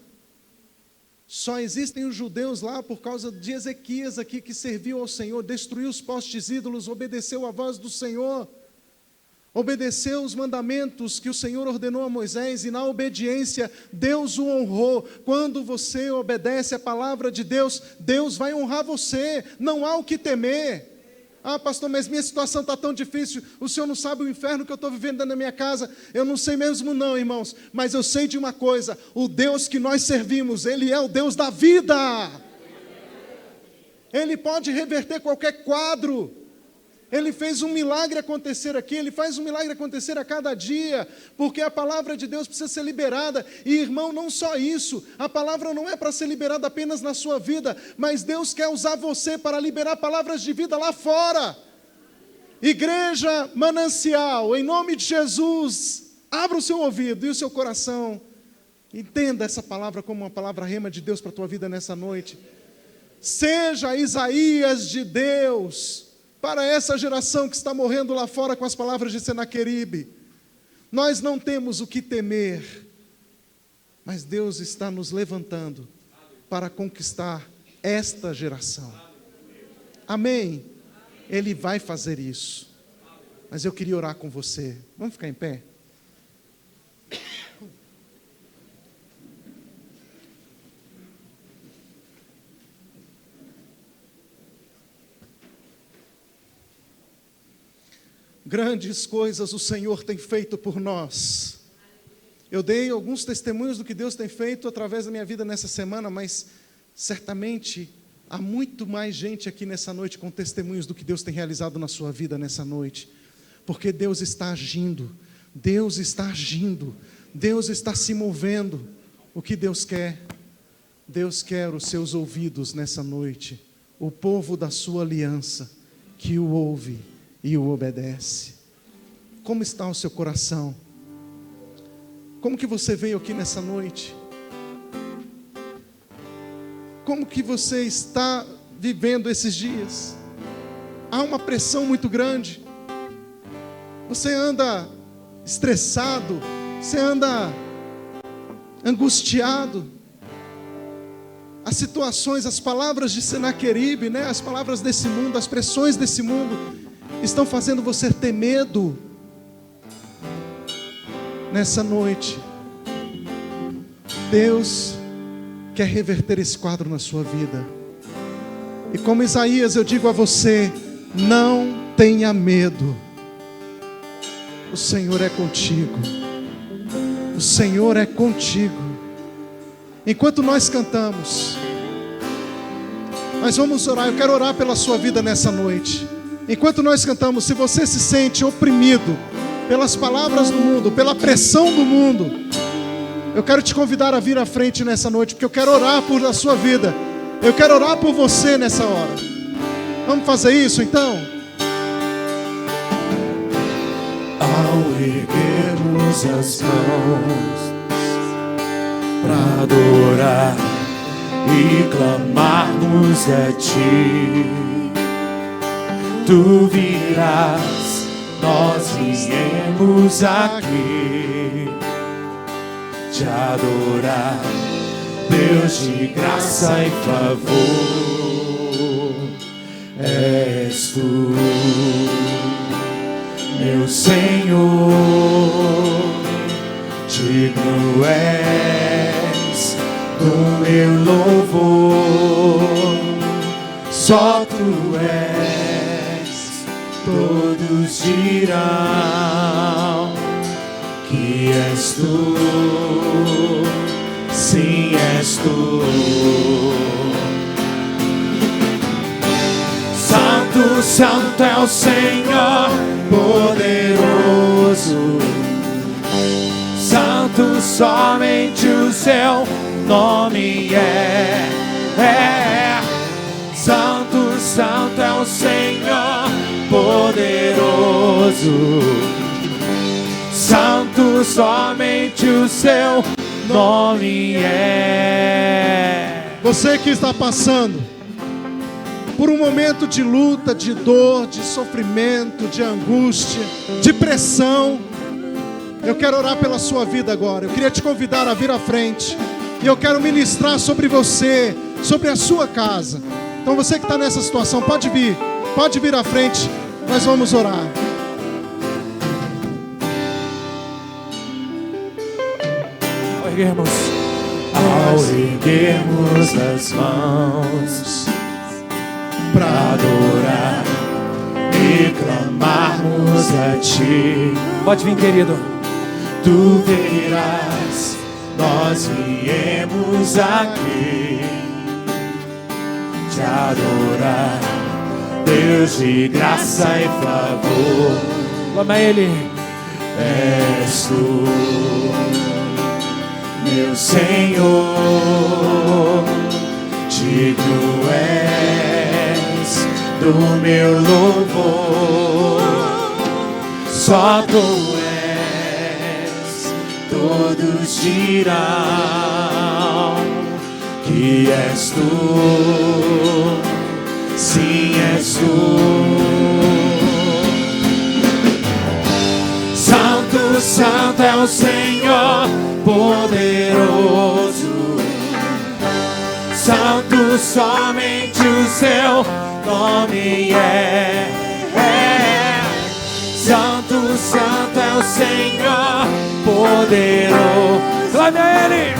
[SPEAKER 3] Só existem os judeus lá por causa de Ezequias aqui, que serviu ao Senhor, destruiu os postes ídolos, obedeceu a voz do Senhor, obedeceu os mandamentos que o Senhor ordenou a Moisés, e na obediência Deus o honrou. Quando você obedece a palavra de Deus, Deus vai honrar você, não há o que temer. Ah, pastor, mas minha situação está tão difícil, o senhor não sabe o inferno que eu estou vivendo dentro da minha casa. Eu não sei mesmo não, irmãos, mas eu sei de uma coisa: o Deus que nós servimos, Ele é o Deus da vida. Ele pode reverter qualquer quadro. Ele fez um milagre acontecer aqui, Ele faz um milagre acontecer a cada dia, porque a palavra de Deus precisa ser liberada. E irmão, não só isso, a palavra não é para ser liberada apenas na sua vida, mas Deus quer usar você para liberar palavras de vida lá fora. Igreja Manancial, em nome de Jesus, abra o seu ouvido e o seu coração, entenda essa palavra como uma palavra rema de Deus para a tua vida nessa noite. Seja Isaías de Deus para essa geração que está morrendo lá fora com as palavras de Senaqueribe. Nós não temos o que temer, mas Deus está nos levantando para conquistar esta geração. Amém? Ele vai fazer isso. Mas eu queria orar com você. Vamos ficar em pé? Grandes coisas o Senhor tem feito por nós. Eu dei alguns testemunhos do que Deus tem feito através da minha vida nessa semana, mas certamente há muito mais gente aqui nessa noite com testemunhos do que Deus tem realizado na sua vida nessa noite, porque Deus está agindo, Deus está agindo, Deus está se movendo. O que Deus quer? Deus quer os seus ouvidos nessa noite, o povo da sua aliança, que o ouve e o obedece. Como está o seu coração? Como que você veio aqui nessa noite? Como que você está vivendo esses dias? Há uma pressão muito grande. Você anda estressado, você anda angustiado. as situações, as palavras de Senaqueribe, né? As palavras desse mundo, as pressões desse mundo estão fazendo você ter medo. Nessa noite, Deus quer reverter esse quadro na sua vida. E como Isaías, eu digo a você: não tenha medo. O Senhor é contigo. O Senhor é contigo. Enquanto nós cantamos, nós vamos orar. Eu quero orar pela sua vida nessa noite. Enquanto nós cantamos, se você se sente oprimido pelas palavras do mundo, pela pressão do mundo, eu quero te convidar a vir à frente nessa noite, porque eu quero orar por a sua vida. Eu quero orar por você nessa hora. Vamos fazer isso então?
[SPEAKER 2] Ao erguermos as mãos para adorar e clamarmos a Ti, Tu virás, nós viemos aqui te adorar, Deus de graça e favor. És Tu, meu Senhor, digno és do meu louvor. Só Tu és, todos dirão que és Tu, sim, és Tu. Santo, Santo é o Senhor poderoso. Santo, somente o Seu nome é. Santo, Santo é o Senhor poderoso. Santo, somente o Seu nome é.
[SPEAKER 3] Você que está passando por um momento de luta, de dor, de sofrimento, de angústia, de pressão, eu quero orar pela sua vida agora. Eu queria te convidar a vir à frente, e eu quero ministrar sobre você, sobre a sua casa. Então você que está nessa situação, pode vir à frente, nós vamos orar.
[SPEAKER 2] Ao erguermos as mãos para adorar e clamarmos a Ti, pode vir, querido. Tu verás, nós viemos aqui te adorar, Deus de graça e favor. Clama a Ele. És Tu, meu Senhor, digno és do meu louvor. Só Tu és, todos dirão que és Tu, sim, és Tu. Santo, Santo é o Senhor poderoso. Santo, somente o Seu nome é. Santo, Santo é o Senhor poderoso. Clame a Ele.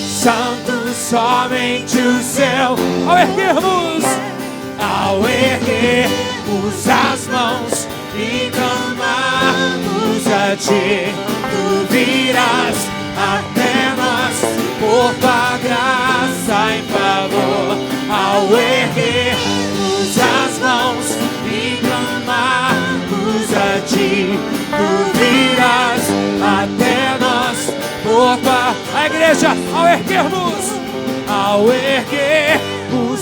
[SPEAKER 2] Santo, somente o Seu. Ao erguermos as mãos e clamarmos a Ti, Tu virás até nós por Tua graça e favor. Ao erguermos as mãos e clamarmos a Ti, Tu virás até nós por Tua. A igreja, ao erguermos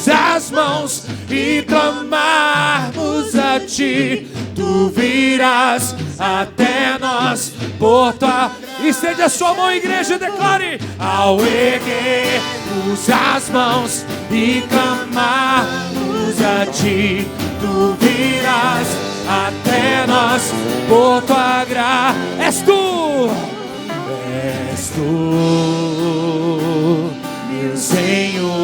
[SPEAKER 2] as mãos e clamarmos a Ti, Tu virás até nós por Tua. Estende a sua mão, igreja, e declare. Ao erguermos as mãos e clamarmos a Ti, Tu virás até nós por Tua graça. És Tu, meu Senhor,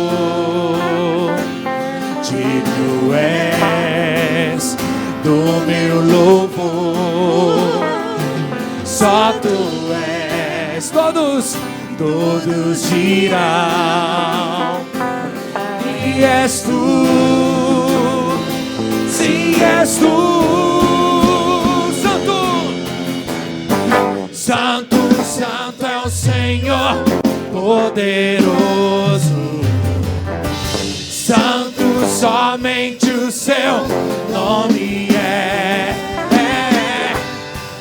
[SPEAKER 2] tu és. Todos dirão, e és tu, sim, és tu, Santo, Santo é o Senhor poderoso, Santo, somente o seu nome é.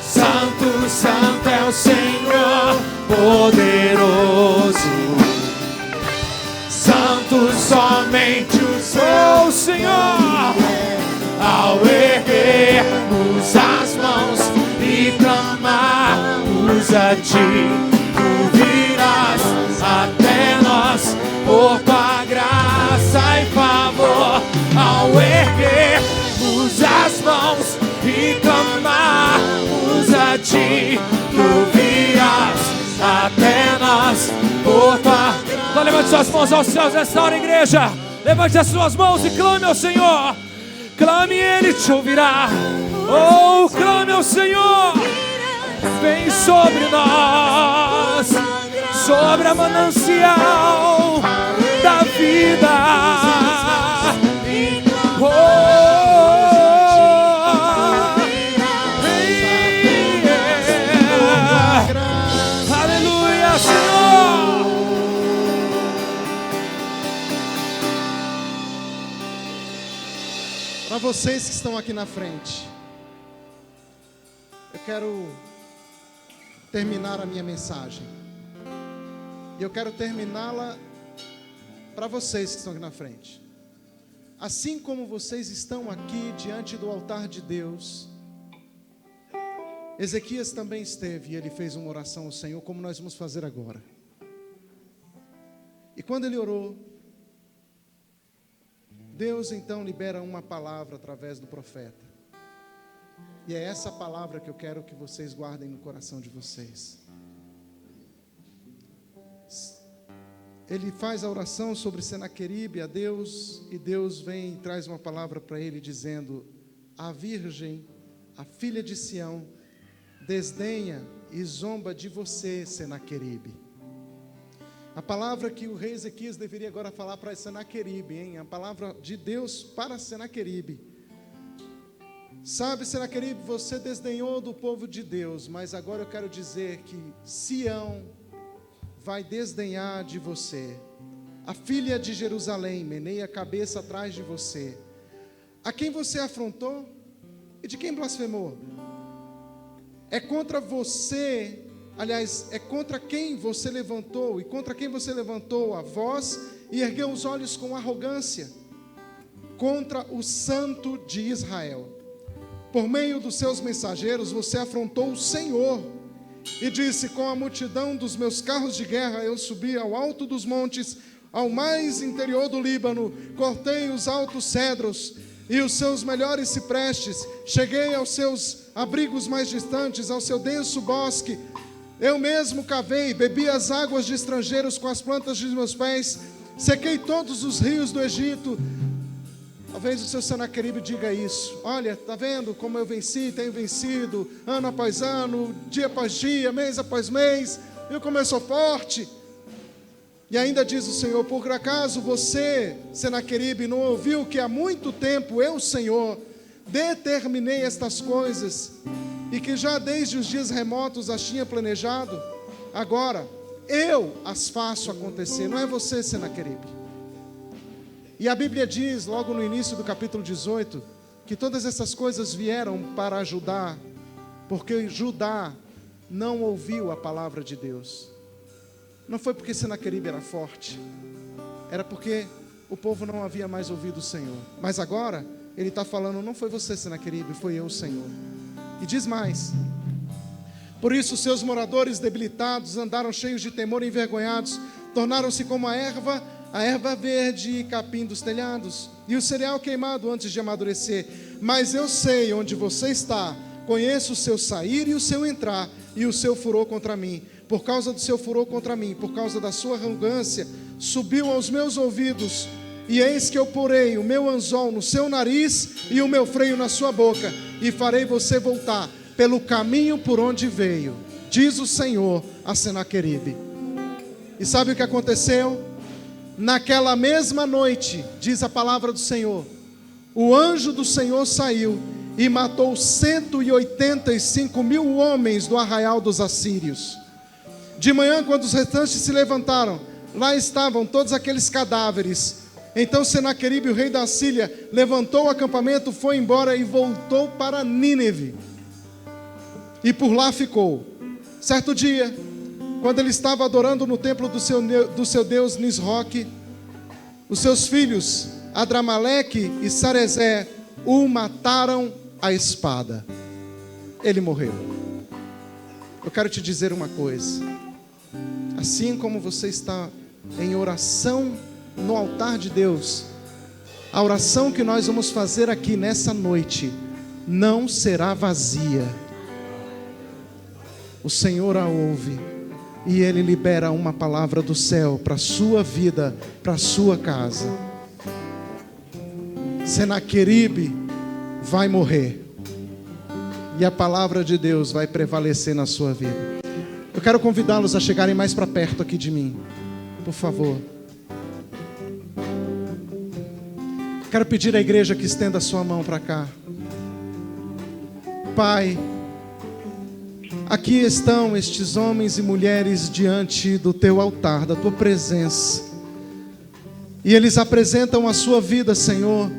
[SPEAKER 2] Santo, Santo é o Senhor poderoso, Santo, somente o seu Senhor. Ao erguermos as mãos e clamarmos a ti, tu virás até nós por tua graça e favor. Ao erguermos as mãos e clamarmos a ti, tu virás até nós por tua graça. Então levante suas mãos aos céus nessa hora, igreja. Levante as suas mãos e clame ao Senhor. Clame e Ele te ouvirá. Oh, clame ao Senhor. Vem sobre nós, sobre a manancial da vida. Aleluia, Senhor.
[SPEAKER 3] Para vocês que estão aqui na frente, eu quero terminar a minha mensagem. E eu quero terminá-la para vocês que estão aqui na frente. Assim como vocês estão aqui diante do altar de Deus, Ezequias também esteve e ele fez uma oração ao Senhor, como nós vamos fazer agora. E quando ele orou, Deus então libera uma palavra através do profeta. E é essa palavra que eu quero que vocês guardem no coração de vocês. Ele faz a oração sobre Senaqueribe a Deus, e Deus vem e traz uma palavra para ele dizendo: a virgem, a filha de Sião, desdenha e zomba de você, Senaqueribe. A palavra que o rei Ezequias deveria agora falar para Senaqueribe, hein? A palavra de Deus para Senaqueribe. Sabe, Senaqueribe, você desdenhou do povo de Deus, mas agora eu quero dizer que Sião vai desdenhar de você. A filha de Jerusalém meneia a cabeça atrás de você. A quem você afrontou e de quem blasfemou? É contra você, aliás, é contra quem você levantou e contra quem você levantou a voz e ergueu os olhos com arrogância? Contra o Santo de Israel. Por meio dos seus mensageiros você afrontou o Senhor e disse: com a multidão dos meus carros de guerra eu subi ao alto dos montes, ao mais interior do Líbano, cortei os altos cedros e os seus melhores ciprestes, cheguei aos seus abrigos mais distantes, ao seu denso bosque. Eu mesmo cavei, bebi as águas de estrangeiros com as plantas de meus pés, sequei todos os rios do Egito. Talvez o seu Senaqueribe diga isso: olha, está vendo como eu venci, tenho vencido, ano após ano, dia após dia, mês após mês, viu como eu sou forte? E ainda diz o Senhor: por acaso você, Senaqueribe, não ouviu que há muito tempo eu, Senhor, determinei estas coisas, e que já desde os dias remotos as tinha planejado? Agora, eu as faço acontecer, não é você, Senaqueribe. E a Bíblia diz, logo no início do capítulo 18, que todas essas coisas vieram para Judá, porque Judá não ouviu a palavra de Deus. Não foi porque Senaqueribe era forte, era porque o povo não havia mais ouvido o Senhor. Mas agora, ele está falando: não foi você, Senaqueribe, foi eu, o Senhor. E diz mais: por isso seus moradores debilitados andaram cheios de temor e envergonhados, tornaram-se como a erva verde e capim dos telhados, e o cereal queimado antes de amadurecer. Mas eu sei onde você está, conheço o seu sair e o seu entrar, e o seu furor contra mim. Por causa do seu furor contra mim, por causa da sua arrogância, subiu aos meus ouvidos, e eis que eu porei o meu anzol no seu nariz e o meu freio na sua boca, e farei você voltar pelo caminho por onde veio, diz o Senhor a Senaqueribe. E sabe o que aconteceu? Naquela mesma noite, diz a palavra do Senhor, o anjo do Senhor saiu e matou 185.000 homens do arraial dos assírios. De manhã, quando os restantes se levantaram, lá estavam todos aqueles cadáveres. Então Senaqueribe, o rei da Assíria, levantou o acampamento, foi embora e voltou para Nínive. E por lá ficou. Certo dia, quando ele estava adorando no templo do seu deus Nisroque, os seus filhos, Adrameleque e Sarezé, o mataram à espada. Ele morreu. Eu quero te dizer uma coisa. Assim como você está em oração no altar de Deus, a oração que nós vamos fazer aqui nessa noite não será vazia. O Senhor a ouve e Ele libera uma palavra do céu para a sua vida, para a sua casa. Senaqueribe vai morrer e a palavra de Deus vai prevalecer na sua vida. Eu quero convidá-los a chegarem mais para perto aqui de mim, por favor. Quero pedir à igreja que estenda a sua mão para cá. Pai, aqui estão estes homens e mulheres diante do teu altar, da tua presença. E eles apresentam a sua vida, Senhor,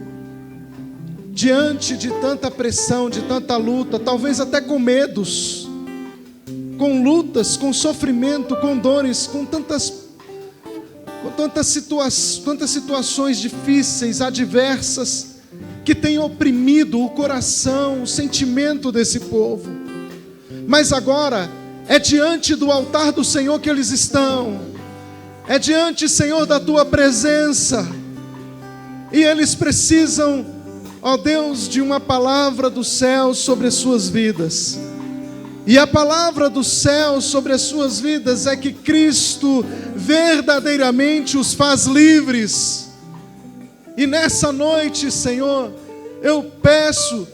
[SPEAKER 3] diante de tanta pressão, de tanta luta, talvez até com medos, com lutas, com sofrimento, com dores, com tantas situações difíceis, adversas, que têm oprimido o coração, o sentimento desse povo. Mas agora é diante do altar do Senhor que eles estão, é diante, Senhor, da tua presença, e eles precisam, ó Deus, de uma palavra do céu sobre as suas vidas. E a palavra do céu sobre as suas vidas é que Cristo verdadeiramente os faz livres. E nessa noite, Senhor, eu peço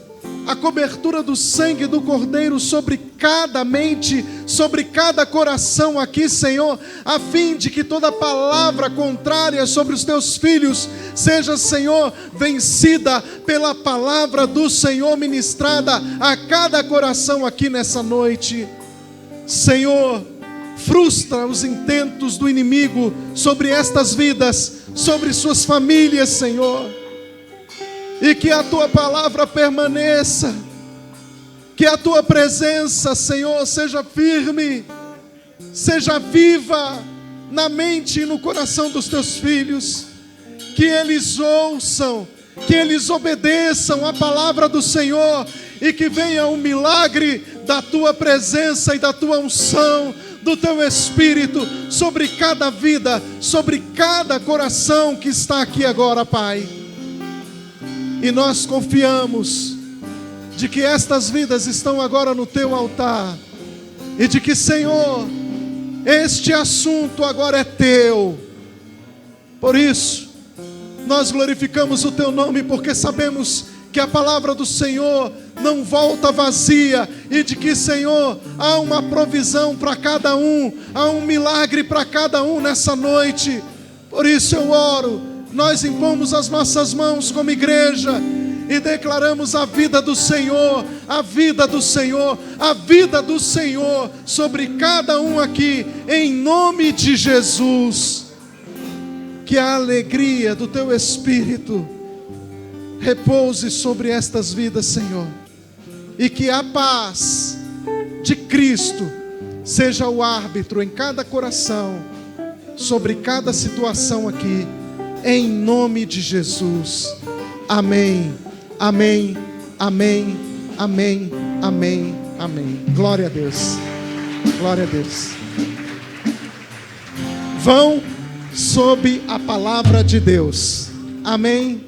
[SPEAKER 3] a cobertura do sangue do Cordeiro sobre cada mente, sobre cada coração aqui, Senhor, a fim de que toda palavra contrária sobre os teus filhos seja, Senhor, vencida pela palavra do Senhor ministrada a cada coração aqui nessa noite. Senhor, frustra os intentos do inimigo sobre estas vidas, sobre suas famílias, Senhor. E que a tua palavra permaneça, que a tua presença, Senhor, seja firme, seja viva na mente e no coração dos teus filhos, que eles ouçam, que eles obedeçam a palavra do Senhor, e que venha um milagre da tua presença e da tua unção, do teu Espírito, sobre cada vida, sobre cada coração que está aqui agora, Pai. E nós confiamos de que estas vidas estão agora no teu altar, e de que, Senhor, este assunto agora é teu. Por isso, nós glorificamos o teu nome, porque sabemos que a palavra do Senhor não volta vazia, e de que, Senhor, há uma provisão para cada um, há um milagre para cada um nessa noite. Por isso eu oro, nós impomos as nossas mãos como igreja e declaramos a vida do Senhor, a vida do Senhor, a vida do Senhor sobre cada um aqui, em nome de Jesus. Que a alegria do teu Espírito repouse sobre estas vidas, Senhor, e que a paz de Cristo seja o árbitro em cada coração, sobre cada situação aqui, em nome de Jesus. Amém, amém, amém, amém, amém, amém. Glória a Deus, glória a Deus. Vão sob a palavra de Deus. Amém.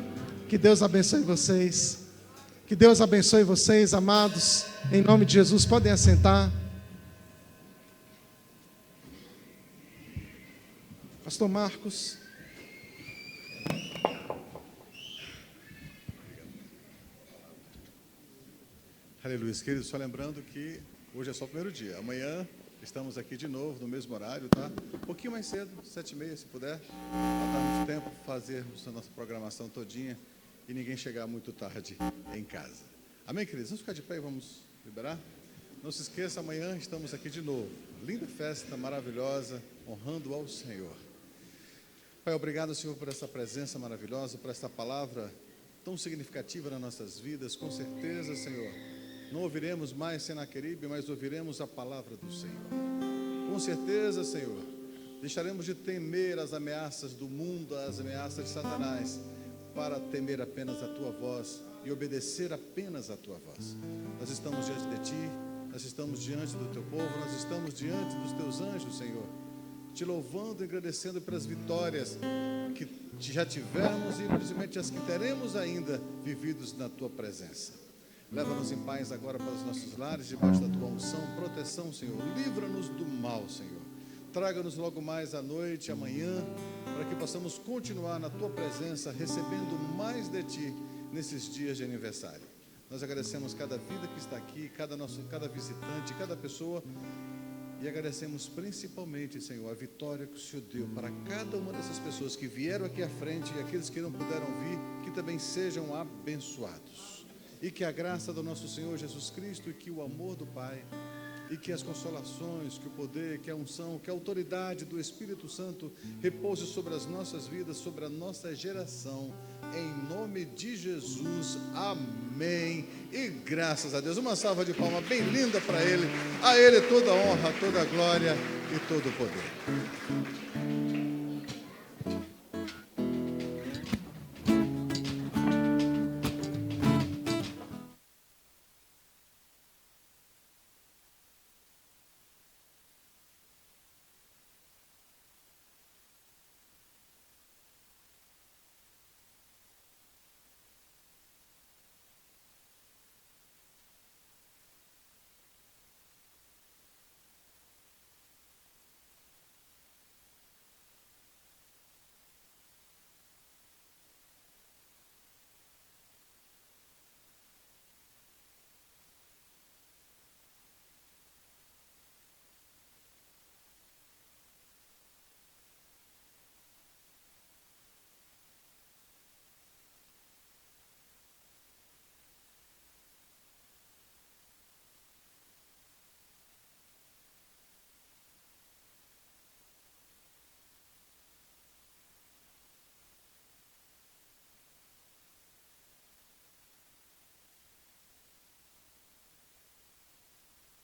[SPEAKER 3] Que Deus abençoe vocês. Que Deus abençoe vocês, amados. Em nome de Jesus, podem assentar. Pastor Marcos.
[SPEAKER 1] Aleluia, queridos, só lembrando que Hoje é só o primeiro dia. Amanhã estamos aqui de novo, no mesmo horário, tá? Um pouquinho mais cedo, 7h30, se puder. Para darmos tempo para fazermos a nossa programação todinha e ninguém chegar muito tarde em casa. Amém, queridos? Vamos ficar de pé e vamos liberar? Não se esqueça, amanhã estamos aqui de novo. Linda festa, maravilhosa, honrando ao Senhor. Pai, obrigado, Senhor, por essa presença maravilhosa, por essa palavra tão significativa nas nossas vidas. Com certeza, Senhor, não ouviremos mais Senaqueribe, mas ouviremos a palavra do Senhor. Com certeza, Senhor, deixaremos de temer as ameaças do mundo, as ameaças de Satanás, para temer apenas a Tua voz e obedecer apenas a Tua voz. Nós estamos diante de Ti, nós estamos diante do Teu povo, nós estamos diante dos Teus anjos, Senhor, Te louvando e agradecendo pelas vitórias que já tivemos e principalmente as que teremos ainda vividos na Tua presença. Leva-nos em paz agora para os nossos lares, debaixo da Tua unção, proteção, Senhor. Livra-nos do mal, Senhor. Traga-nos logo mais à noite, amanhã, para que possamos continuar na Tua presença, recebendo mais de Ti nesses dias de aniversário. Nós agradecemos cada vida que está aqui, cada visitante, cada pessoa, e agradecemos principalmente, Senhor, a vitória que o Senhor deu para cada uma dessas pessoas que vieram aqui à frente e aqueles que não puderam vir, que também sejam abençoados. E que a graça do nosso Senhor Jesus Cristo, e que o amor do Pai, e que as consolações, que o poder, que a unção, que a autoridade do Espírito Santo repouse sobre as nossas vidas, sobre a nossa geração, em nome de Jesus, amém, e graças a Deus. Uma salva de palmas bem linda para Ele, a Ele toda a honra, toda a glória e todo o poder.